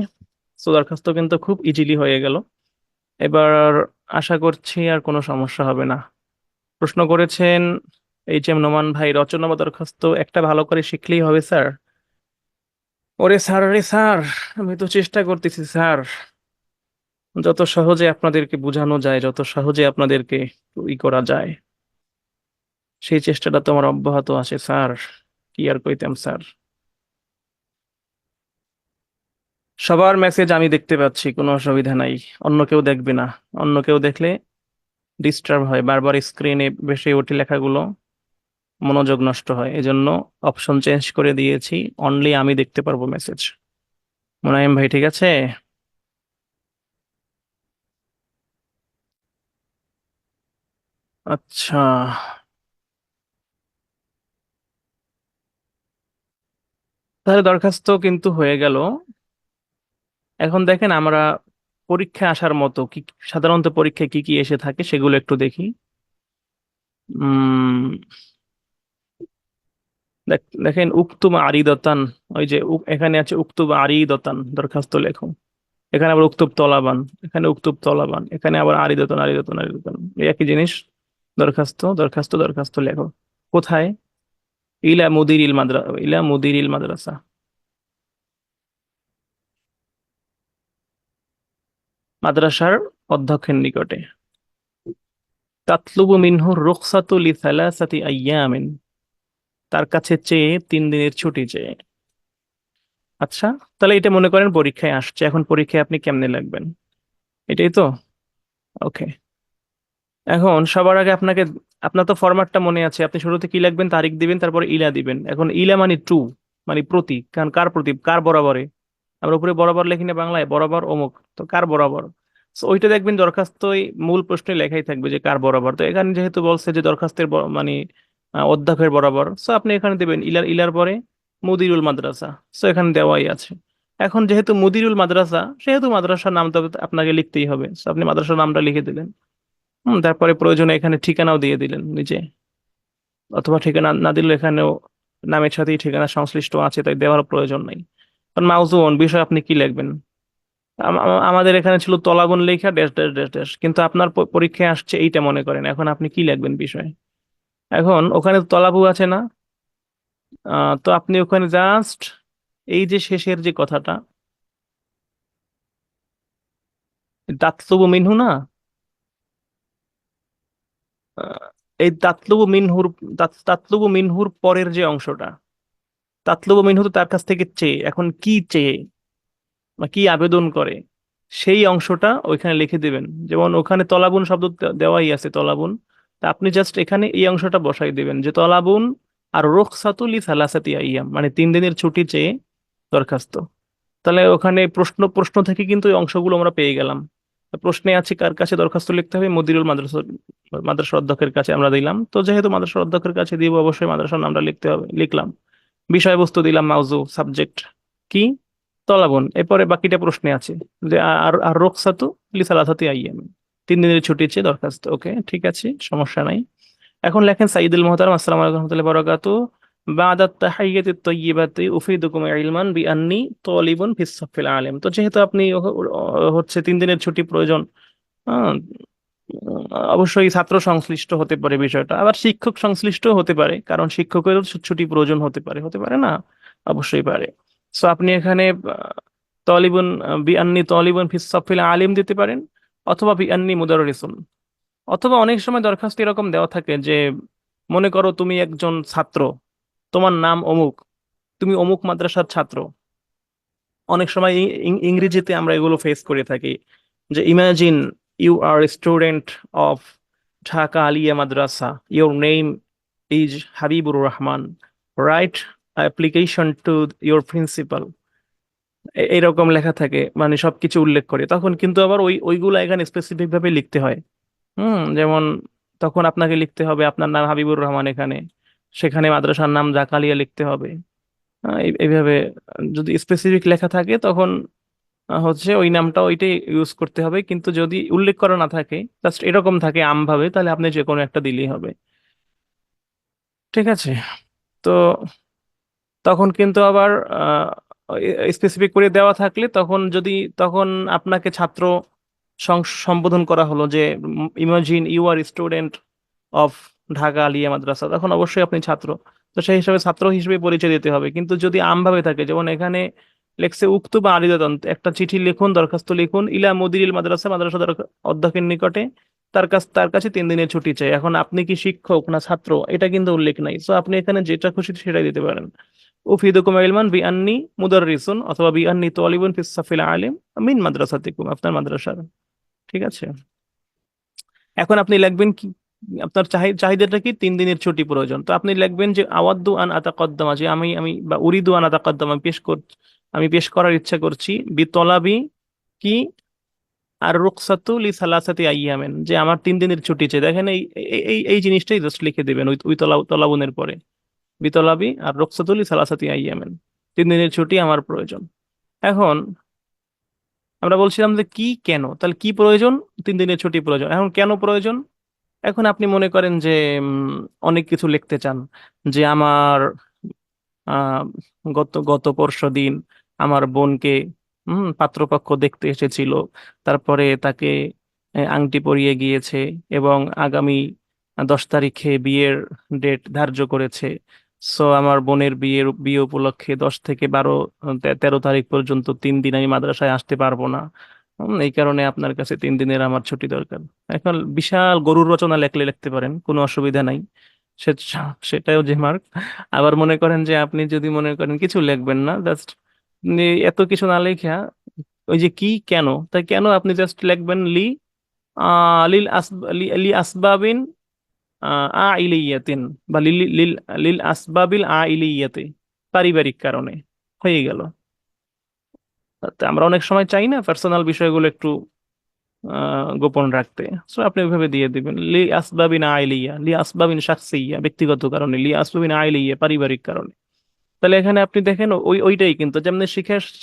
তো দরখাস্ত কিন্তু খুব ইজিলি হয়ে গেল এবার। আশা করছি আর কোনো সমস্যা হবে না। প্রশ্ন করেছেন HM নোমান ভাই, রচনা বা দরখাস্ত একটা ভালো করে শিখলেই হবে স্যার? ওরে স্যার, রে স্যার, আমি তো চেষ্টা করতেছি স্যার, যত সহজে আপনাদেরকে বোঝানো যায়, যত সহজে আপনাদেরকে করা যায়, সেই চেষ্টাটা তো আমার অব্যাহত আছে স্যার। কি আর কইতাম স্যার। সবার মেসেজ আমি দেখতে পাচ্ছি, কোনো অসুবিধা নাই। অন্য কেউ দেখবে না। অন্য কেউ দেখলে ডিস্টার্ব হয়, বারবার স্ক্রিনে ভেসে ওঠে লেখাগুলো, মনোযোগ নষ্ট হয়। এজন্য অপশন চেঞ্জ করে দিয়েছি, অনলি আমি দেখতে পারবো মেসেজ। মোনায়েম ভাই, ঠিক আছে? আচ্ছা, তাহলে দরখাস্ত কিন্তু হয়ে গেল। এখন দেখেন আমরা পরীক্ষা আসার মতো কি, সাধারণত পরীক্ষায় কি কি এসে থাকে সেগুলো একটু দেখি। উম দেখেন, উক্তুম আরিদতান, ওই যে এখানে আছে উক্তুব আরিদতান, দরখাস্ত লেখো। এখানে আবার উক্তুব তলাবান, এখানে উক্তুব তলাবান, এখানে আবার আরিদতান আরিদতান আরিদতান, এই একই জিনিস। দরখাস্ত দরখাস্ত দরখাস্ত লেখো। কোথায়? ইলা মুদিরিল মাদ্রাসা, মাদ্রাসার অধ্যক্ষের নিকটে। তাতলুবু মিনহু রুখসাতু লিসালাসাতি আইয়ামিন, তার কাছে চেয়ে 3 দিনের ছুটি চেয়ে। আচ্ছা, তাহলে এটা মনে করেন পরীক্ষায় আসছে, এখন পরীক্ষায় আপনি কেমনে লাগবেন, এটাই তো। ওকে, এখন সবার আগে আপনাকে, আপনার তো ফরম্যাটটা মনে আছে, আপনি শুরুতে কি লিখবেন, তারিখ দিবেন, তারপর ইলা দিবেন। এখন ইলা মানে টু, মানে প্রতি, কারণ কার প্রতি, কার বরাবরে। আমরা উপরে বরাবর লিখি না বাংলায়, বরাবর অমুক, তো কার বরাবর। তো ওইটা দেখবেন দরখাস্তই মূল প্রশ্নে লেখাই থাকবে যে কার বরাবর। তো এখানে যেহেতু বলছে যে দরখাস্তের মানে অধ্যক্ষের বরাবর, সো আপনি এখানে দেবেন ইলার, ইলার পরে মুদিরুল মাদ্রাসা। সো এখানে দেওয়াই আছে। এখন যেহেতু মুদিরুল মাদ্রাসা, সেহেতু মাদ্রাসার নাম তো আপনাকে লিখতেই হবে, সো আপনি মাদ্রাসার নামটা লিখে দিলেন। তারপরে প্রয়োজনে এখানে ঠিকানাও দিয়ে দিলেন নিজে, অথবা ঠিকানা না দিলে এখানেও নামের সাথেই ঠিকানা সংশ্লিষ্ট আছে, তাই দেওয়ার প্রয়োজন নাই। কারণ মাউজুন বিষয় আপনি কি লিখবেন? আমাদের এখানে ছিল তলাগুন লেখা ড্যাশ ড্যাশ ড্যাশ ড্যাশ, কিন্তু আপনার পরীক্ষায় আসছে এইটা মনে করেন, এখন আপনি কি লিখবেন বিষয়? এখন ওখানে তো তলাবু আছে না? তো আপনি ওখানে জাস্ট এই যে শেষের যে কথাটা, তাতলুবু মিনহু না, আহ, এই তাতলুবু মিনহুর, তাতলুবু মিনহুর পরের যে অংশটা, তাতলুবু মিনহু তো তার কাছ থেকে চেয়ে, এখন কি চেয়ে? বা কি আবেদন করে, সেই অংশটা ওইখানে লিখে দিবেন। যেমন ওখানে তলাবুন শব্দ দেওয়াই আছে, তলাবুন। তা আপনি জাস্ট এখানে এই অংশটা বসাই দিবেন যে তলাবুন আর রুখসাতুল সালাসাতি আইয়াম, মানে 3 দিনের ছুটি চেয়ে দরখাস্ত। তাহলে ওখানে প্রশ্ন প্রশ্ন থেকে কিন্তু এই অংশগুলো আমরা পেয়ে গেলাম। প্রশ্নে আছে কার কাছে দরখাস্ত লিখতে হবে, মুদিরুল মাদ্রাসা, মাদ্রাসার অধ্যক্ষের কাছে আমরা দিলাম। তো যেহেতু মাদ্রাসার অধ্যক্ষের কাছে দিব, অবশ্যই মাদ্রাসার নামটা লিখতে হবে, লিখলাম। বিষয়বস্তু দিলাম মাউজু, সাবজেক্ট কি, তলাবন। এরপরে বাকিটা প্রশ্নে আছে যে আর আর রুখসাতু লিসালাসাতি আইয়াম, 3 দিনের ছুটি চেয়ে দরখাস্ত। ওকে, ঠিক আছে, সমস্যা নাই। এখন লেখেন সাইদুল মোহতারাম, আসসালামু আলাইকুম রহমতুল্লাহি বারাকাতু, বাদাত তাহিয়াতি তাইয়্যিবাতি উফিদুকুম ইলমান বিআন্নী তালিবুন ফিস সাফিল আলিম। তো যেহেতু আপনি হচ্ছে 3 দিনের ছুটি প্রয়োজন, আহ, অবশ্যই ছাত্র সংশ্লিষ্ট হতে পারে বিষয়টা, আবার শিক্ষক সংশ্লিষ্ট হতে পারে, কারণ শিক্ষকেরও ছুটি প্রয়োজন হতে পারে, হতে পারে না? অবশ্যই পারে। সো আপনি এখানে তলিবুন বিআন্নী তলিবুন ফিস সাফিল আলিম দিতে পারেন, অথবা বিআন্নী মুদাররিসুন। অথবা অনেক সময় দরখাস্ত এরকম দেওয়া থাকে যে, মনে করো তুমি একজন ছাত্র, তোমার নাম অমুক, তুমি অমুক মাদ্রাসার ছাত্র। অনেক সময় ইংরেজিতে আমরা এগুলো ফেস করে থাকি, যে imagine you are student of Dhaka Alia Madrasa, your name is Habibur Rahman, write application to your principal. এইরকম লেখা থাকে, মানে সবকিছু উল্লেখ করে। তখন কিন্তু আবার ওইগুলো এখানে স্পেসিফিক ভাবে লিখতে হয়। যেমন তখন আপনাকে লিখতে হবে আপনার নাম হাবিবুর রহমান এখানে, সেখানে মাদ্রাসার নাম জাকালিয়া লিখতে হবে। এইভাবে যদি স্পেসিফিক লেখা থাকে, তখন হচ্ছে ওই নামটা ওইটাই ইউজ করতে হবে। কিন্তু যদি উল্লেখ করা না থাকে, জাস্ট এরকম থাকে আমভাবে, তাহলে আপনি যে কোনো একটা দিলেই হবে। ঠিক আছে? তো তখন কিন্তু আবার স্পেসিফিক করে দেওয়া থাকলে, তখন যদি তখন আপনাকে ছাত্র সম্বোধন করা হলো যে imagine you are student of Dhaka Alia Madrasa, তখন অবশ্যই আপনি ছাত্র। তো সেই হিসাবে ছাত্র হিসেবে পরিচয় দিতে হবে। কিন্তু যদি আমভাবে থাকে, যেমন এখানে লেখছে উক্ত বা আলিদাতন, একটা চিঠি লিখুন, দরখাস্ত লিখুন, ইলা মুদিরিল মাদ্রাসা, মাদ্রাসা অধ্যক্ষের নিকটে, তার কাছে 3 দিনের ছুটি চাই। এখন আপনি কি শিক্ষক না ছাত্র, এটা কিন্তু উল্লেখ নাই। তো আপনি এখানে যেটা খুশি সেটাই দিতে পারেন। উফিদুকুম ইলমান বিআন্নী মুদাররিসুন, অথবা বিআন্নী তালিবুন ফিস সাফিল আলিম মিন মাদ্রাসাতিকুম, আপনার মাদ্রাসার। ঠিক আছে? এখন আপনি লিখবেন কি, আপনার চাহিদাটা কি, 3 দিনের ছুটি প্রয়োজন। তো আপনি লিখবেন যে আওয়াদ্দু আন আতাকদ্দামা, যে আমি বা উরিদু আন আতাকদ্দামা, আমি পেশ করার ইচ্ছা করছি, বিতলাবি কি, আর রুকসাতু লি সালাসাতি আইয়ামেন, যে আমার 3 দিনের ছুটি চাই। দেখেন এই এই এই এই জিনিসটাই জাস্ট লিখে দিবেন ওই তলাবুনের পরে, বিতলাবি আর রুকসাতু লি সালাসাতি আইয়ামেন, 3 দিনের ছুটি আমার প্রয়োজন। এখন আমরা বলছিলাম যে কি, কেন, তাহলে কি প্রয়োজন, 3 দিনের ছুটি প্রয়োজন। এখন কেন প্রয়োজন? এখন আপনি মনে করেন যে অনেক কিছু লিখতে চান, যে আমার আহ গত গত পরশু দিন আমার বোনকে পাত্রপক্ষ দেখতে এসেছিল, তারপরে তাকে আংটি পরিয়ে গিয়েছে, এবং আগামী 10 তারিখে বিয়ের ডেট ধার্য করেছে। সো আমার বোনের বিয়ে উপলক্ষে 10 থেকে 12, 13 তারিখ পর্যন্ত 3 দিন আমি মাদ্রাসায় আসতে পারবো না। এই কারণে আপনার কাছে 3 দিনের আমার ছুটি দরকার। এখন বিশাল গরুর রচনা লেখলে লিখতে পারেন, কোনো অসুবিধা নাই। সে সেটাও যে মার্ক। আবার মনে করেন যে আপনি যদি মনে করেন কিছু লিখবেন না, জাস্ট এত কিছু না লেখা, ওই যে কি, কেন, তাই কেন আপনি জাস্ট লিখবেন লি লিল লি আসবাবিন আ ইলিয়াতিন, বা লিল লিল লিল আসবাবিল আ ইলিয়াতে, পারিবারিক কারণে, হয়ে গেল। তা আমরা অনেক সময় চাই না পার্সোনাল বিষয়গুলো একটু গোপন রাখতে। সো আপনি ওইভাবে দিয়ে দিবেন লি আসবাবিন আইলিয়া, লি আসবাবিন শাখসিয়া, ব্যক্তিগত কারণে, লি আসবাবিন আইলিয়া, পারিবারিক কারণে। তাহলে এখানে আপনি দেখেন ওইটাই কিন্তু যেমনি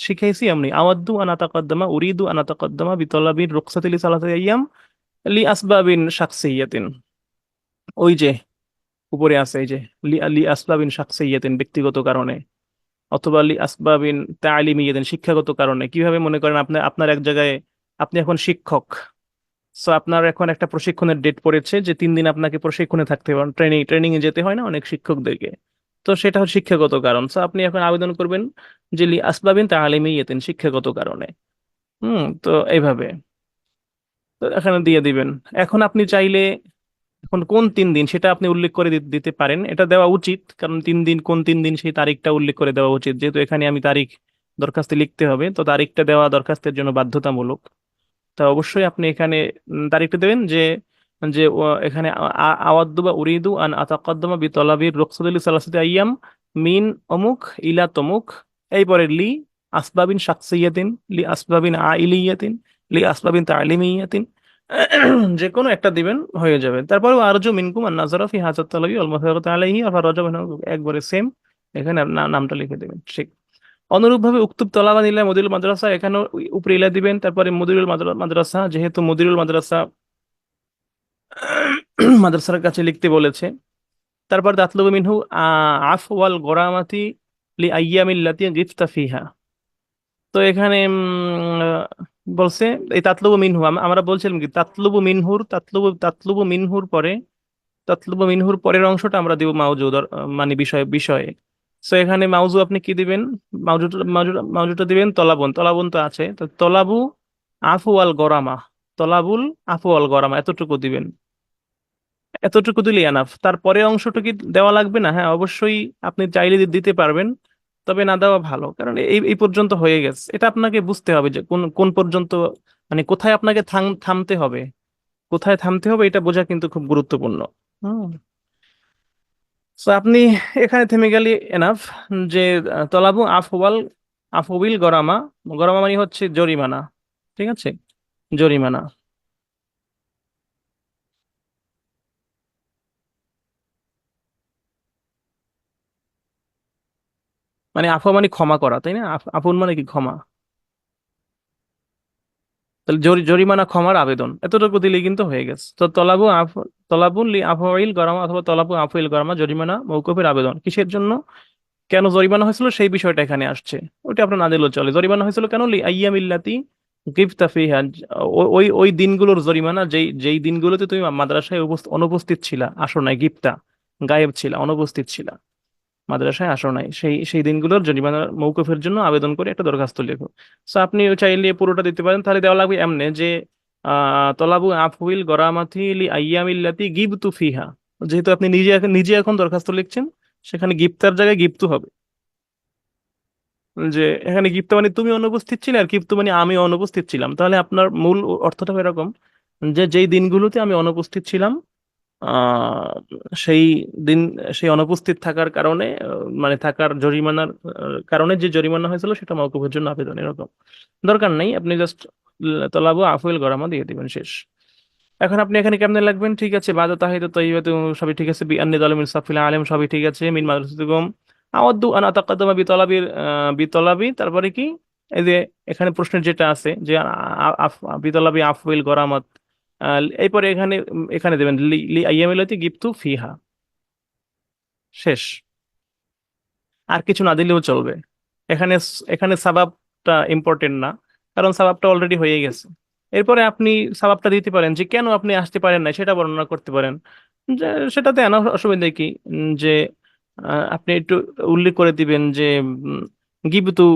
শিখাইছি, এমনি আওয়াদ্দু আনা তাকাদ্দামা উরিদু আনা তাকাদ্দামা বিতলাবিন রুখসাতি লি সালাতি আইয়াম লি আসবাবিন শাখসিয়াতিন। ওই যে উপরে আছে এই যে লি লি আসবাবিন শাখসিয়াতিন, ব্যক্তিগত কারণে, অথবা লি আসবাবিন তালিমিয়াতিন, শিক্ষাগত কারণে। কিভাবে, মনে করেন আপনার আপনার এক জায়গায়, আপনি এখন শিক্ষক। সো আপনার এখন একটা প্রশিক্ষণের ডেট পড়েছে, যে 3 দিন আপনাকে প্রশিক্ষণে থাকতে হবে, ট্রেনিং এ যেতে হয় না অনেক শিক্ষকদেরকে। তো সেটা হচ্ছে শিক্ষাগত কারণ। সো আপনি এখন আবেদন করবেন যে লি আসবাবিন তালিমিয়াতিন, শিক্ষাগত কারণে। তো এইভাবে তো এখানে দিয়ে দিবেন। এখন আপনি চাইলে এখন কোন 3 দিন সেটা আপনি উল্লেখ করে দিতে পারেন, এটা দেওয়া উচিত, কারণ 3 দিন কোন 3 দিন সেই তারিখটা উল্লেখ করে দেওয়া উচিত, যেহেতু এখানে আমি তারিখ দরখাস্তে লিখতে হবে, তো তারিখটা দেওয়া দরখাস্তের জন্য বাধ্যতামূলক। তা অবশ্যই আপনি এখানে তারিখটা দেবেন যে যে এখানে আওয়াদ্দু বা উরিদু আন আতাকাদ্দামা বি তলাবির রুখসাতিল সালাসাতি আইয়াম মিন অমুক ইলা তমুক, এই পরে লি আসবাবিন শাখসিয়াতিন, লি আসবাবিন আইলিয়াতিন, লি আসবাবিন তালিমিয়াতিন, যে কোনো একটা দিবেন হয়ে যাবে। তারপরে আরজু মিনকুম আন নাজারা ফি হাজাত তালাবি ওয়াল মুওয়াফাকাতু আলাইহি আফা রাজা একবারে সেম, এখানে নামটা লিখে দেবেন ঠিক। অনুরূপভাবে উক্তুব তলাবা নিলে মদিরুল মাদ্রাসা, এখানেও উপরে ইলা দিবেন, তারপরে মদিরুল মাদ্রাসা, যেহেতু মদিরুল মাদ্রাসা মাদ্রাসার কাছে লিখতে বলেছে। তারপর তাতলুবু মিনহু আফওয়াল গোরামাতি লি আইয়ামিল লাতি গিফতা ফিহা। তো এখানে বলছে এই তাতলুবু মিনহু, আমরা বলছিলাম কি তাতলুবু মিনহুর পরে, তাতলুবু মিনহুর পরের অংশটা আমরা দিব মাউজু মানে বিষয় বিষয়ে। সো এখানে মাউজু আপনি কি দিবেন? মাউজুটা দিবেন তলাবুন, তলাবুন তো আছে, তো তলাবু আফু আল গরামা, তলাবুল আফু আল গরামা এতটুকু দিবেন। এতটুকু দিলে এনাফ। তার পরের অংশটা কি দেওয়া লাগবে না? হ্যাঁ অবশ্যই, আপনি চাইলে দিতে পারবেন, তবে না দেওয়া ভালো, কারণ এই এই পর্যন্ত হয়ে গেছে। এটা আপনাকে বুঝতে হবে যে কোন কোন পর্যন্ত, মানে কোথায় আপনাকে থামতে হবে, কোথায় থামতে হবে এটা বোঝা কিন্তু খুব গুরুত্বপূর্ণ। হুম। তো আপনি এখানে থেমে গেলে এনাফ, যে তলাবু আফওয়াল আফউবিল গরামা, গরামা মানে হচ্ছে জরিমানা, ঠিক আছে, জরিমানা। মানে আফু মানে ক্ষমা করা, তাই না? আফুন মানে কি ক্ষমা, তাহলে জরিমানা ক্ষমার আবেদন এতটুকু দিলেই কিন্তু হয়ে গেছে। তো তলাবুন লি আফউইল গরামা অথবা তলাবু আফউইল গরামা, জরিমানা মওকুফের আবেদন কিসের জন্য, কেন জরিমানা হয়েছিল সেই বিষয়টা এখানে আসছে। ওটা আপনার না দিলেও চলে। জরিমানা হয়েছিল কেন? লি আইয়ামিল্লাতি গিফতা ফিহা, ওই ওই দিনগুলোর জরিমানা, যেই যেই দিনগুলোতে তুমি মাদ্রাসায় অনুপস্থিত ছিলা, আসো নাই, গিফতা গায়েব ছিলা, অনুপস্থিত ছিলা, মাদ্রাসায় আসো নাই, সেই সেই দিনগুলোর জরিমানা মওকুফের জন্য আবেদন করে একটা দরখাস্ত লেখো। সো আপনি চাইলে পুরোটা দিতে পারেন, তাহলে দেওয়া লাগবে এমনে যে তলাবু আফউইল গরামাতি লি আইয়ামিল্লাতি গিবতু ফিহা, যেহেতু আপনি নিজে নিজে এখন দরখাস্ত লিখছেন, সেখানে গিফতার জায়গায় গিফতু হবে। যে এখানে গিফট মানে তুমি অনুপস্থিত ছিলে, আর গিফট মানে আমি অনুপস্থিত ছিলাম, তাহলে আপনার মূল অর্থটা এরকম যে যেই দিনগুলোতে আমি অনুপস্থিত ছিলাম, আহ সেই দিন, সেই অনুপস্থিত থাকার কারণে মানে থাকার জরিমানার কারণে যে জরিমানা হয়েছিল সেটা মওকুফের জন্য আবেদন, এরকম। দরকার নেই, আপনি জাস্ট তলাবু আফুল গরামা দিয়ে দিবেন, শেষ। এখন আপনি এখানে কেমনে লাগবেন? ঠিক আছে, বাদা তাহিদ তাইয়্যিবাতু সবই ঠিক আছে, বিআন্নি যালিমিন সাফিল আলিম সবই ঠিক আছে, মিন মাদ্রাসাতিকুম আওয়াদ্দু আন আতাকাদ্দামা বিতলাবির বিতলাবি, তারপরে কি, এই যে এখানে প্রশ্নের যেটা আছে যে বিতলাবি আফউল গরামাত, এরপরে এখানে এখানে দেবেন লি লি আইয়ামিলাতি গিফতু ফিহা, শেষ। আর কিছু না দিলেও চলবে। এখানে এখানে সাবাবটা ইম্পর্টেন্ট না, কারণ সাবাবটা অলরেডি হয়ে গেছে। এরপরে আপনি সাবাবটা দিতে পারেন যে কেন আপনি আসতে পারেন না, সেটা বর্ণনা করতে পারেন। যে সেটাতে আনা অসুবিধা কি, যে আপনি একটু উল্লেখ করে দিবেন যে গিবতু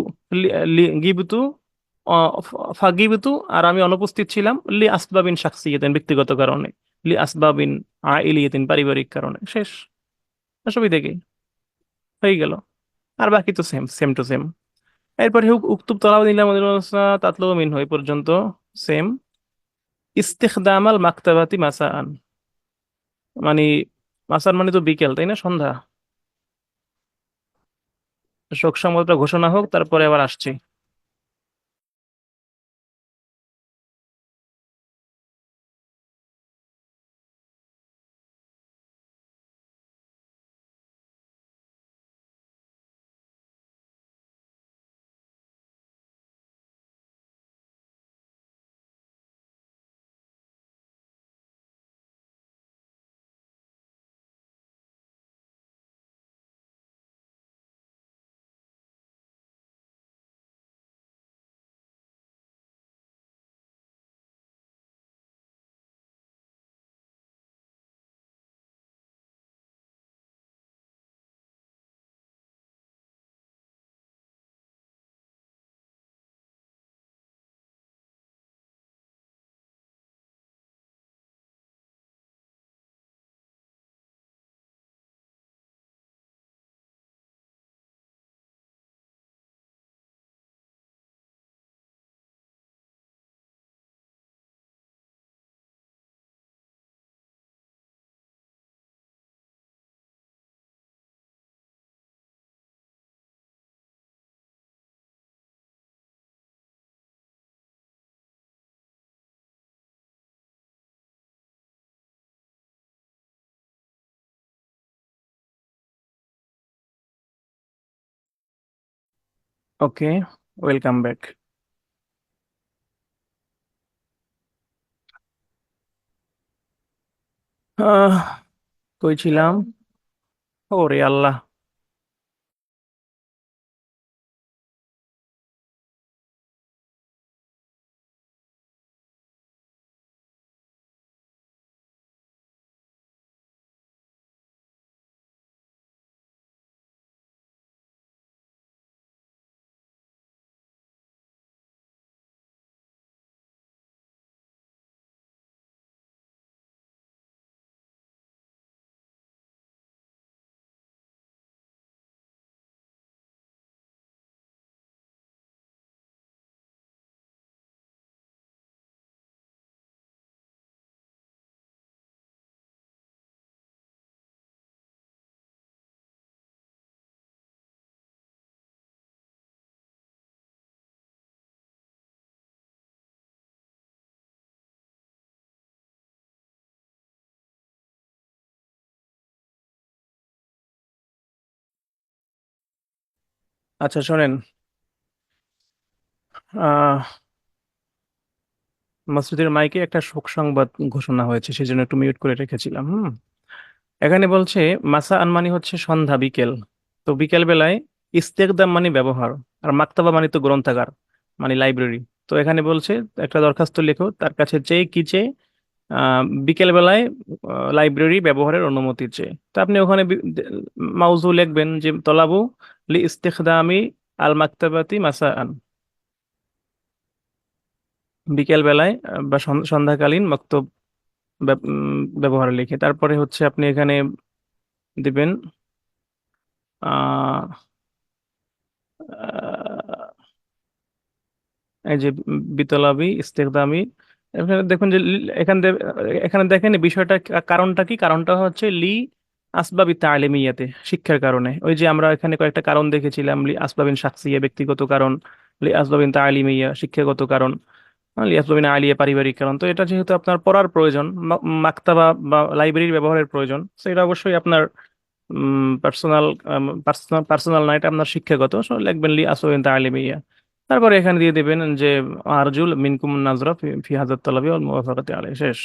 গিবতু ফাগিবতু, আর আমি অনুপস্থিত ছিলাম লি আসবাবিন শাখসিয়াতিন, ব্যক্তিগত কারণে, লি আসবাবিন আইলিয়াতিন, পারিবারিক কারণে, শেষ। অসুবিধা কি, হয়ে গেল। আর বাকি তো সেম, সেম টু সেম। এরপরে উক্তুব তলাব নিলাম তাতলু মিনহু, এই পর্যন্ত সেম। ইস্তিখদামাল মাকতাবাতি মাসাআন, মানে মাসান মানে তো বিকেল, তাই না, সন্ধ্যা। শোক সংবাদটা ঘোষণা হোক, তারপরে আবার আসছি। ওকে, ওয়েলকাম ব্যাক। আহ কই ছিলাম? ওরে আল্লাহ। আচ্ছা শোনেন, আহ মসজিদের মাইকে একটা শোক সংবাদ ঘোষণা হয়েছে, সেজন্য একটু মিউট করে রেখেছিলাম। এখানে বলছে মাসা আনমানি হচ্ছে সন্ধ্যা, বিকেল। তো বিকেল বেলায় ইস্তেকদাম মানে ব্যবহার, আর মাকতাবা মানে তো গ্রন্থাগার, মানে লাইব্রেরি। তো এখানে বলছে একটা দরখাস্ত লেখো, তার কাছে চেয়ে কি চেয়ে? বিকেল বেলায় লাইব্রেরি ব্যবহারের অনুমতি চেয়ে। তো আপনি ওখানে মাউজু লিখবেন যে তলাবু লি ইস্তেখদামি আল মাকতাবাতি মাসা আন, বিকেল বেলায় বা সন্ধ্যাকালীন মক্তব ব্যবহার লিখে। তারপরে হচ্ছে আপনি এখানে দিবেন আহ আহ, এই যে বিতলাবি ইস্তেখদামি। এখানে দেখুন যে এখানে দেখেন এই বিষয়টা কারণটা কি? কারণটা হচ্ছে লি আসবাবি তালিমিয়াতে, শিক্ষার কারণে। ওই যে আমরা এখানে কয়েকটা কারণ দেখেছিলাম, লি আসবাবিন শাখসিয়া, ব্যক্তিগত কারণ; লি আসবাবিন তালিমিয়া, শিক্ষাগত কারণ; লি আসবাবিন আলিয়া, পারিবারিক কারণ। তো এটা যেহেতু আপনার পড়ার প্রয়োজন, মাক্তাবা বা লাইব্রেরির ব্যবহারের প্রয়োজন, তো এটা অবশ্যই আপনার পার্সোনাল পার্সোনাল না, এটা আপনার শিক্ষাগত। লিখবেন লি আসবাবিন তালিমিয়া। তারপরে এখানে দিয়ে দিবেন যে আরজুল মিনকুম নাজরা ফি ফি হাজার তলাবি ওয়াল মুওয়াফাকাতি আলাইহি, শেষ।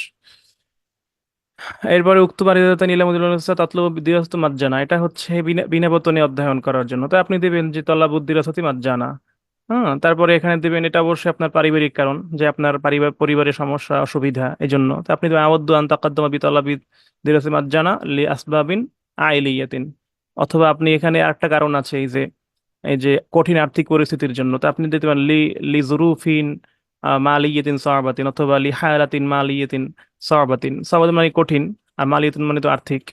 এরপরে উক্ত বারিদাতা নিলামুল তাতলুবু বিদিরাসাতু মাজ্জানা, এটা হচ্ছে বিনা বিনা বেতনে অধ্যয়ন করার জন্য। তো আপনি দিবেন যে তলাবুদ দিরাসাতি মাজ্জানা। হ্যাঁ, তারপরে এখানে দিবেন, এটা অবশ্যই আপনার পারিবারিক কারণ, যে আপনার পরিবারের সমস্যা অসুবিধা, এই জন্য। তো আপনি দিবেন আওয়াদ্দু আন তাকাদ্দামা বিতলাবি দিরাসাতি মাজ্জানা লি আসবাবিন আইলিয়াতিন। অথবা আপনি এখানে আরেকটা কারণ আছে, এই যে কঠিন আর্থিক পরিস্থিতির জন্য। তো আপনি দিতে পারেন লি লি জুরুফিন মালিয়াতিন সাবাতিন, অথবা লি হায়ালাতিন মালিয়াতিন সাবাতিন। সাবাতিন মানে কঠিন, আর মালিয়াতিন মানে তো আর্থিক,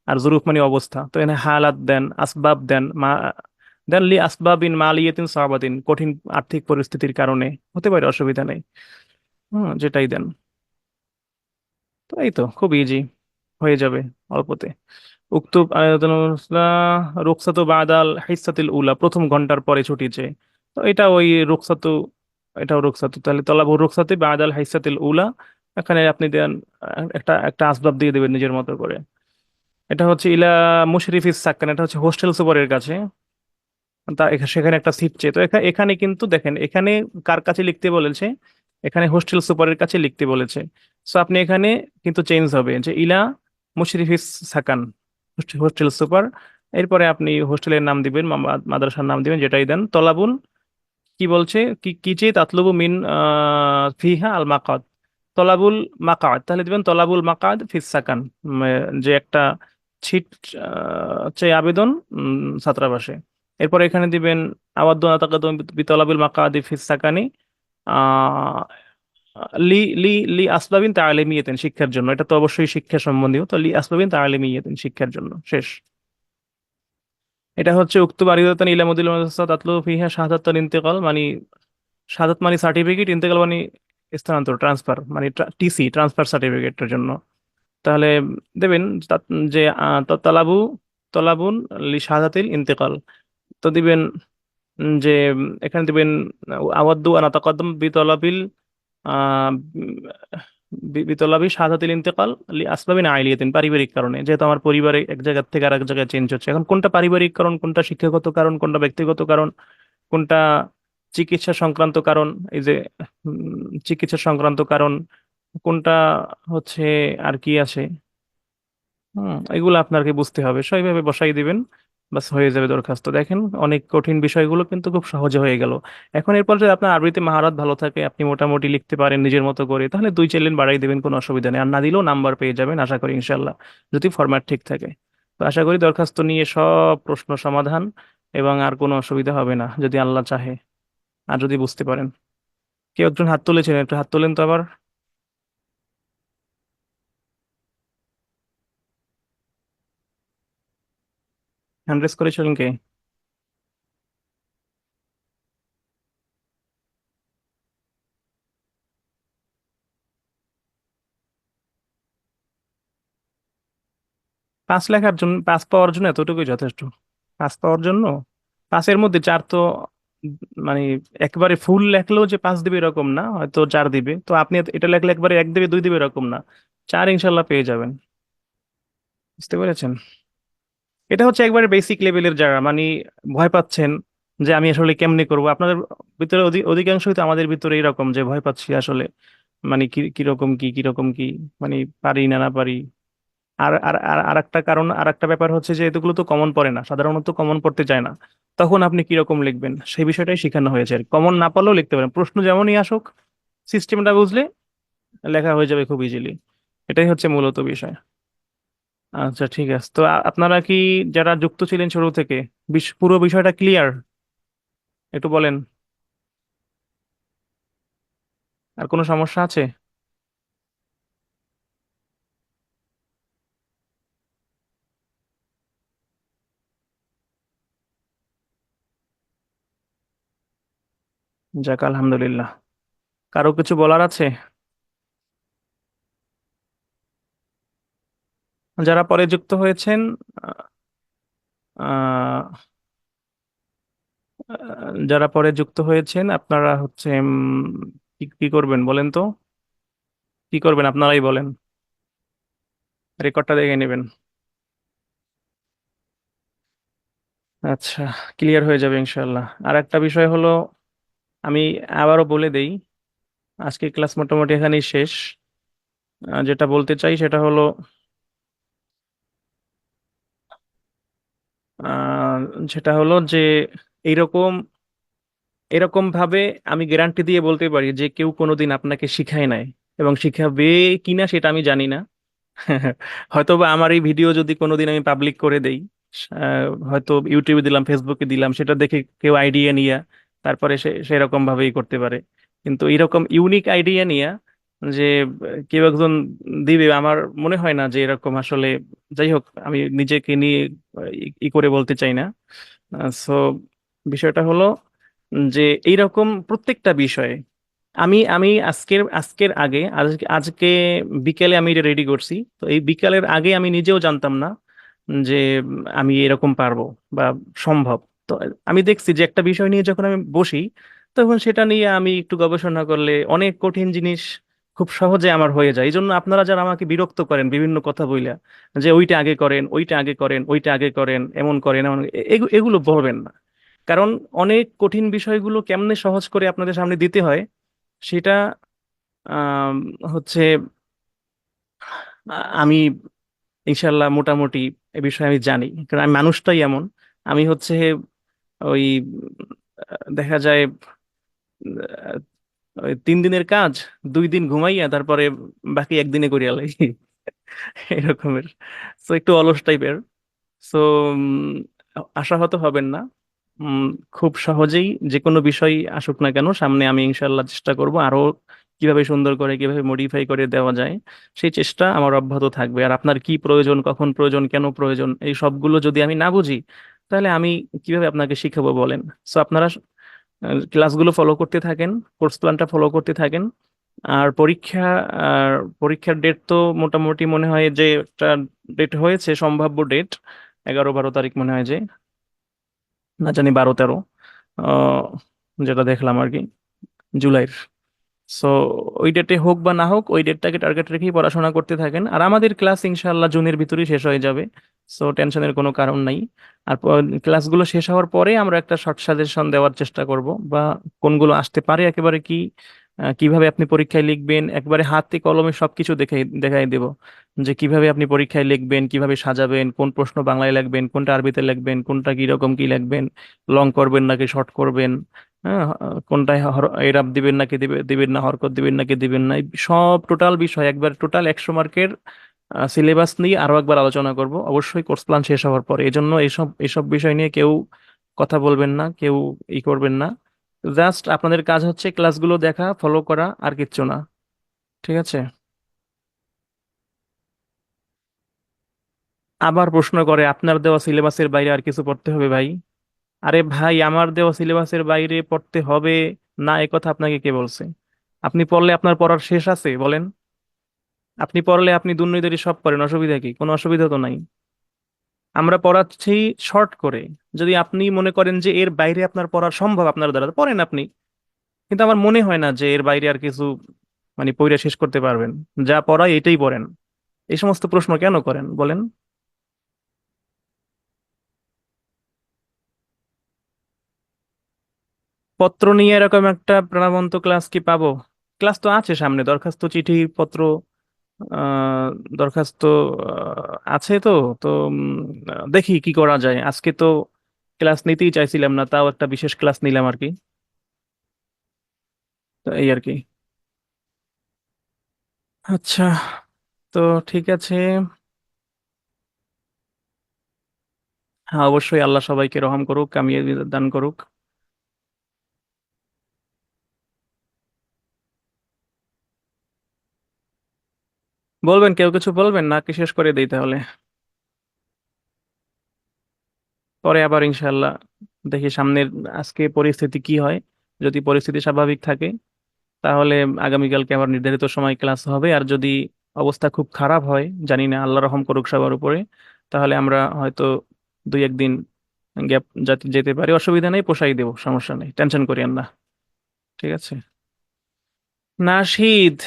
আর জুরুফ মানে অবস্থা। তো এখানে হায়ালাত দেন, আসবাব দেন, দেন লি আসবাবিন মালিয়াতিন সাবাতিন, কঠিন আর্থিক পরিস্থিতির কারণে হতে পারে, অসুবিধা নেই। যেটাই দেন। তো এই তো খুব ইজি, হয়ে যাবে অল্পতে। উক্তুব আয়াতুল রুকসাতু বাদাল হিসাতিল উলা, প্রথম ঘন্টার পরে ছুটি চেয়ে। তো এটা ওই রুকসাতু, এটাও রুকসাতু। তাহলে তলাবু রুকসাতি বাদাল হিসাতিল উলা। এখানে আপনি দেন একটা একটা আসবাব দিয়ে দেবেন নিজের মতো করে। এটা হচ্ছে ইলা মুশরিফিস সাক্কান, এটা হচ্ছে হোস্টেল সুপারের কাছে। সেখানে একটা সিট চেয়ে। তো এখানে কিন্তু দেখেন, এখানে কার কাছে লিখতে বলেছে? এখানে হোস্টেল সুপারের কাছে লিখতে বলেছে। সো আপনি এখানে কিন্তু চেঞ্জ হবে যে ইলা মুশরিফিস সাকান, হোস্টেল সুপার। এরপরে আপনি হোস্টেলের নাম দিবেন, মাদ্রাসার নাম দিবেন, যেটাই দেন। তলাবুন কি বলছে, কি কি চেয়ে? তাতলুবু মিন ফিহা আল মাকাদ, তলাবুল মাকাদ। তাহলে দিবেন তলাবুল মাকাদ ফিস সাকান, যে একটা ছিট চেয়ে আবেদন ছাত্রাবাসে। এরপর এখানে দিবেন আওয়াদ্দু তাকাদ্দুম বিতলাবিল মাকাদি ফিস সাকানি আহ লি লি লি আসবাবিন তাআলিমিয়াতিন, শিক্ষার জন্য। এটা তো অবশ্যই শিক্ষা সম্বন্ধীয়, তো লি আসবাবিন তাআলিমিয়াতিন, শিক্ষার জন্য, শেষ। এটা হচ্ছে উক্ত বারিদাতান ইলা মুদিল মাদ্রাসা তাতলু ফিহা শাহাদাতুল ইন্তেকাল, মানে শাহাদাত মানে সার্টিফিকেট, ইন্তেকাল মানে স্থানান্তর, ট্রান্সফার মানে টিসি, ট্রান্সফার সার্টিফিকেটের জন্য। তাহলে দেবেন যে তালাবু তলাবুন লি শাহাদাতিল ইন্তেকাল। তো দিবেন যে এখানে দিবেন আওয়াদ্দু আন আতাকাদ্দাম বিতলাবিল আহ বিতলাবি শাহাদাতিল ইন্তেকাল লি আসবাবিন আইলিয়াতিন, পারিবারিক কারণে। যেহেতু আমার পরিবারে এক জায়গা থেকে আরেক জায়গায় চেঞ্জ হচ্ছে, এখন কোনটা পারিবারিক কারণ, কোনটা শিক্ষাগত কারণ, কোনটা ব্যক্তিগত কারণ, কোনটা চিকিৎসা সংক্রান্ত কারণ, এই যে চিকিৎসা সংক্রান্ত কারণ কোনটা হচ্ছে, আর কি আছে, এগুলো আপনাকে বুঝতে হবে, সেইভাবে বসাই দিবেন, বাস হয়ে যাবে দরখাস্ত। দেখেন অনেক কঠিন বিষয়গুলো কিন্তু খুব সহজে হয়ে গেল। এখন এরপর যদি আপনার আরবিতে মহারত ভালো থাকে, আপনি মোটামুটি লিখতে পারেন নিজের মতো করে, তাহলে 2-4 লাইন বাড়াই দেবেন, কোনো অসুবিধা নেই। আর না দিলেও নাম্বার পেয়ে যাবেন আশা করি ইনশাল্লাহ, যদি ফরম্যাট ঠিক থাকে। তো আশা করি দরখাস্ত নিয়ে সব প্রশ্ন সমাধান, এবং আর কোনো অসুবিধা হবে না যদি আল্লাহ চাহে, আর যদি বুঝতে পারেন। কেউ একজন হাত তুলেছেন, একটু হাত তোলেন তো আবার। হ্যান্ড রেস করেছিলেন কে? 5 লেখার জন্য, 5 পাওয়ার জন্য এতটুকুই যথেষ্ট। 5 পাওয়ার জন্য, 5-এর মধ্যে 4 তো উম, মানে একবারে ফুল লেখলেও যে 5 দিবে এরকম না, হয়তো 4 দিবে। তো আপনি এটা লেখলে একবারে 1 দিবে 2 দিবে এরকম না, 4 ইনশাল্লাহ পেয়ে যাবেন। বুঝতে পেরেছেন? এটা হচ্ছে একবারে বেসিক লেভেলের যারা মানে ভয় পাচ্ছেন যে আমি আসলে কেমনে করব, আপনাদের ভিতরে অধিকাংশই তো আমাদের ভিতরে এরকম যে ভয় পাচ্ছি আসলে, মানে কি কিরকম কি কিরকম কি, মানে পারি না না পারি। আর আর আর আর একটা কারণ, আর একটা ব্যাপার হচ্ছে যে এগুলো তো কমন পড়ে না, সাধারণত কমন পড়তে চায় না। তখন আপনি কিরকম লিখবেন সেই বিষয়টাই শেখানো হয়েছে। কমন না পারলেও লিখতে পারেন, প্রশ্ন যেমনই আসুক, সিস্টেমটা বুঝলে লেখা হয়ে যাবে খুব ইজিলি। এটাই হচ্ছে মূলত বিষয়। আচ্ছা ঠিক আছে। তো আপনারা কি, যারা যুক্ত ছিলেন শুরু থেকে, পুরো বিষয়টা ক্লিয়ার? একটু বলেন। আর কোনো সমস্যা আছে? যাক আলহামদুলিল্লাহ। কারো কিছু বলার আছে? যারা পরে যুক্ত হয়েছেন, আহ, যারা পরে যুক্ত হয়েছেন আপনারা হচ্ছে কি কি করবেন বলেন তো? কি করবেন আপনারাই বলেন। রেকর্ডটা দেখে নেবেন। আচ্ছা, ক্লিয়ার হয়ে যাবে ইনশাল্লাহ। আর একটা বিষয় হলো, আমি আবারও বলে দেই, আজকে ক্লাস মোটামুটি এখানেই শেষ। যেটা বলতে চাই সেটা হলো, আহ, যেটা হলো যে এইরকম এরকম ভাবে আমি গ্যারান্টি দিয়ে বলতে পারি যে কেউ কোনোদিন আপনাকে শিখায় নাই, এবং শিখাবে কিনা সেটা আমি জানি না। হয়তো বা আমার এই ভিডিও যদি কোনোদিন আমি পাবলিক করে দেই, হয়তো ইউটিউবে দিলাম, ফেসবুকে দিলাম, সেটা দেখে কেউ আইডিয়া নিয়ে তারপরে সে সেরকম ভাবেই করতে পারে। কিন্তু এরকম ইউনিক আইডিয়া নিয়ে যে কেউ একজন দিবে, আমার মনে হয় না যে এরকম আসলে। যাই হোক, আমি নিজেকে নিয়ে ই করে বলতে চাই না। সো বিষয়টা হলো যে এইরকম প্রত্যেকটা বিষয়ে আমি আমি আজকের আগে, আজকে বিকেলে আমি এটা রেডি করছি, তো এই বিকালের আগে আমি নিজেও জানতাম না যে আমি এরকম পারবো বা সম্ভব। তো আমি দেখছি যে একটা বিষয় নিয়ে যখন আমি বসি, তখন সেটা নিয়ে আমি একটু গবেষণা করলে অনেক কঠিন জিনিস খুব সহজে আমার হয়ে যায়। এই জন্য আপনারা যারা আমাকে বিরক্ত করেন বিভিন্ন কথা বইলা, যে ওইটা আগে করেন, ওইটা আগে করেন, ওইটা আগে করেন, এমন করেন এমন, এগুলো বলবেন না। কারণ অনেক কঠিন বিষয়গুলো কেমনে সহজ করে আপনাদের সামনে দিতে হয় সেটা আম, হচ্ছে আমি ইনশাল্লাহ মোটামুটি এ বিষয়ে আমি জানি, কারণ আমি মানুষটাই এমন। আমি হচ্ছে ওই দেখা যায় আহ, ওই 3 দিনের কাজ 2 দিন ঘুমাইয়া তারপরে বাকি একদিনে করিয়া লাগি, এরকমের। তো একটু অলস টাইপের। সো আশাহত হবেন না। উম, খুব সহজেই যে কোনো বিষয় আসুক না কেন সামনে, আমি ইনশাল্লাহ চেষ্টা করব আরো কিভাবে সুন্দর করে, কিভাবে মডিফাই করে দেওয়া যায়, সেই চেষ্টা আমার অব্যাহত থাকবে। আর আপনার কি প্রয়োজন, কখন প্রয়োজন, কেন প্রয়োজন, এই সবগুলো যদি আমি না বুঝি, তাহলে আমি কিভাবে আপনাকে শিখাবো বলেন? সো আপনারা ক্লাসগুলো ফলো করতে থাকেন, কোর্স প্ল্যানটা ফলো করতে থাকেন। আর আর পরীক্ষার ডেট তো মোটামুটি মনে হয় যে একটা ডেট হয়েছে, সম্ভাব্য ডেট 11-12 তারিখ মনে হয়, যে না জানি 12-13, যেটা দেখলাম আর কি, জুলাইয়ের। সো ওই ডেটে হোক বা না হোক, ওই ডেটটাকে টার্গেট রেখেই পড়াশোনা করতে থাকেন। আর আমাদের ক্লাস ইনশাআল্লাহ জুনের ভিতরেই শেষ হয়ে যাবে। সো টেনশনের কোনো কারণ নাই। আর ক্লাসগুলো শেষ হওয়ার পরে আমরা একটা শর্ট সাজেশন দেওয়ার চেষ্টা করব, বা কোনগুলো আসতে পারে একেবারে কি, কিভাবে আপনি পরীক্ষায় লিখবেন, একবারে হাতে কলমে সবকিছু দেখাই দেখাই দেব। যে কিভাবে আপনি পরীক্ষায় লিখবেন, কিভাবে সাজাবেন, কোন প্রশ্ন বাংলায় লিখবেন, কোনটা আরবিতে লিখবেন, কোনটা কি রকম কি লিখবেন, লং করবেন নাকি শর্ট করবেন, হ্যাঁ, কোনটায় এরাব দিবেন নাকি দিবেন না, হরকত দিবেন নাকি দিবেন না, এই সব টোটাল বিষয় একবার টোটাল 100 মার্কের সিলেবাস নিয়ে আরো একবার আলোচনা করব, অবশ্যই কোর্স প্ল্যান শেষ হওয়ার পরে। এই জন্য এইসব এইসব বিষয় নিয়ে কেউ কথা বলবেন না, কেউ ই করবেন না। জাস্ট আপনাদের কাজ হচ্ছে ক্লাসগুলো দেখা, ফলো করা, আর কিচ্ছু না। ঠিক আছে? আবার প্রশ্ন করে আপনার দেওয়া সিলেবাসের বাইরে আর কিছু পড়তে হবে ভাই। আরে ভাই, আমার দেওয়া সিলেবাসের বাইরে পড়তে হবে না, এ কথা আপনাকে কে বলছে? আপনি পড়লে আপনার পড়ার শেষ আছে বলেন? আপনি পড়লে আপনি দুর্নীতি সব করেন, অসুবিধা কি? কোনো অসুবিধা তো নাই। আমরা পড়াচ্ছি শর্ট করে। যদি আপনি মনে করেন যে এর বাইরে আপনার পড়া সম্ভব আপনার দ্বারা, তো পড়েন আপনি। কিন্তু আমার মনে হয় না যে এর বাইরে আর কিছু মানে পড়ে শেষ করতে পারবেন। যা পড়ায় এটাই পড়েন। এই সমস্ত প্রশ্ন কেন করেন বলেন? পত্র নিয়ে এরকম একটা প্রাণবন্ত ক্লাস কি পাবো? ক্লাস তো আছে সামনে, দরখাস্ত চিঠি পত্র, আহ, দরখাস্ত আছে তো। তো দেখি কি করা যায়। আজকে তো ক্লাস নিতেই চাইছিলাম না, তাও একটা বিশেষ ক্লাস নিলাম আর কি। তো এই আর কি। আচ্ছা, তো ঠিক আছে। হ্যাঁ, অবশ্যই আল্লাহ সবাইকে রহম করুক, কামিয়াবি দান করুক। বলবেন, কেউ কিছু বলবেন নাকি শেষ করে দিই তাহলে? পরে আবার ইনশাল্লাহ দেখি সামনের আজকে পরিস্থিতি কি হয়। যদি পরিস্থিতি স্বাভাবিক থাকে তাহলে আগামীকালকে আবার নির্ধারিত সময় ক্লাস হবে। আর যদি অবস্থা খুব খারাপ হয়, জানি না, আল্লাহ রহম করুক সবার উপরে, তাহলে আমরা হয়তো 2-1 দিন গ্যাপ যাতে যেতে পারি, অসুবিধা নেই, পোষাই দেবো, সমস্যা নেই, টেনশন করিয়েন না। ঠিক আছে? নাশিদ?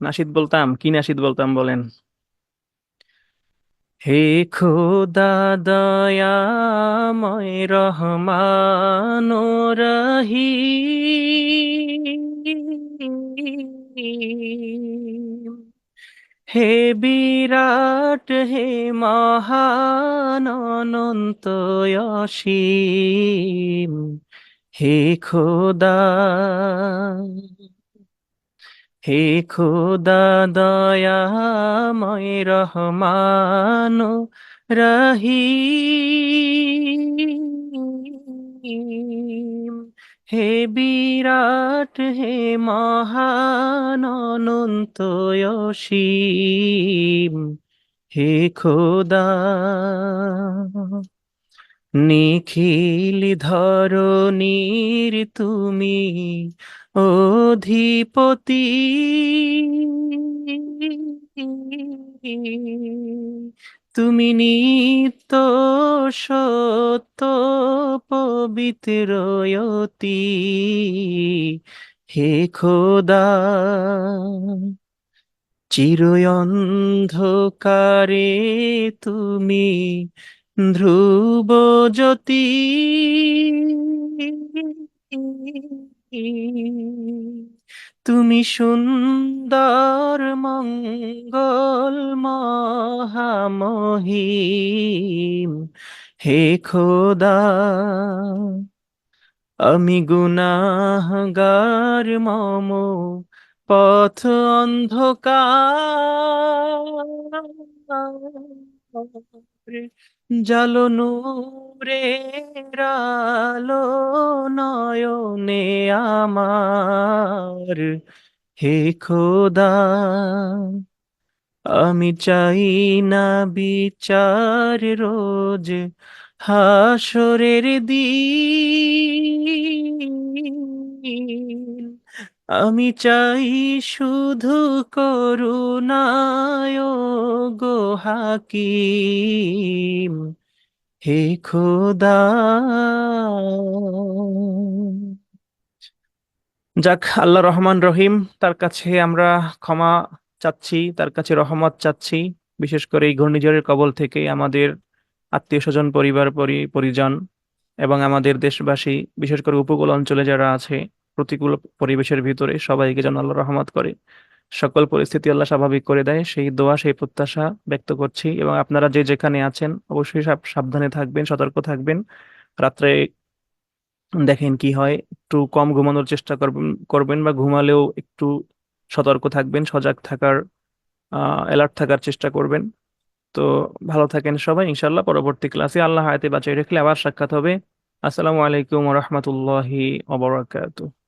নাশিদ বলতাম কি, নাশিদ বলতাম বলেন? হে খোদা দয়াময় রহমান রহিম, হে বিরাট, হে মহান, অনন্ত অসীম, হে খোদা, হে খোদা দয়াময় রহমান রহিম, হে বিরাট, হে মহান, অনন্ত অসীম, হে খোদা, নিখিল ধরণীর তুমি অধিপতি, তুমি নিত্য সত্য পবিত্রয়তি, হে খোদা, চির অন্ধকারে তুমি ধ্রুব জ্যোতি, তুমি সুন্দর মঙ্গল মহামহিম, হে খোদা, আমি গুনাহগার মম পথ অন্ধকার, জালো নূরের আলো নয়নে আমার, হে খোদা, আমি চাই না বিচার রোজ হাসরের দিন, আমি চাই শুধু করুণায় গো হাকিম, হে খোদা, যাক, আল্লাহ রহমান রহিম, তার কাছে আমরা ক্ষমা চাচ্ছি, তার কাছে রহমত চাচ্ছি। বিশেষ করে এই ঘূর্ণিঝড়ের কবল থেকে আমাদের আত্মীয় স্বজন, পরিবার পরিজন এবং আমাদের দেশবাসী, বিশেষ করে উপকূল অঞ্চলে যারা আছে প্রতিকূল পরিবেশের ভিতরে, সবাইকে যেন আল্লাহ রহমত করে, সকল পরিস্থিতি আল্লাহ স্বাভাবিক করে দেয়, সেই দোয়া সেই প্রত্যাশা ব্যক্ত করছি। এবং আপনারা যে যেখানে আছেন অবশ্যই সাবধানে থাকবেন, সতর্ক থাকবেন। রাত্রে দেখেন কি হয়, একটু কম ঘুমানোর চেষ্টা করবেন করবেন বা ঘুমালেও একটু সতর্ক থাকবেন, সজাগ থাকার, অ্যালার্ট থাকার চেষ্টা করবেন। তো ভালো থাকেন সবাই, ইনশাল্লাহ পরবর্তী ক্লাসে আল্লাহ হায়াতে বাঁচিয়ে রাখলে আবার সাক্ষাৎ হবে। আসসালামু আলাইকুম ওয়া রাহমাতুল্লাহি ওয়া বারাকাতুহু।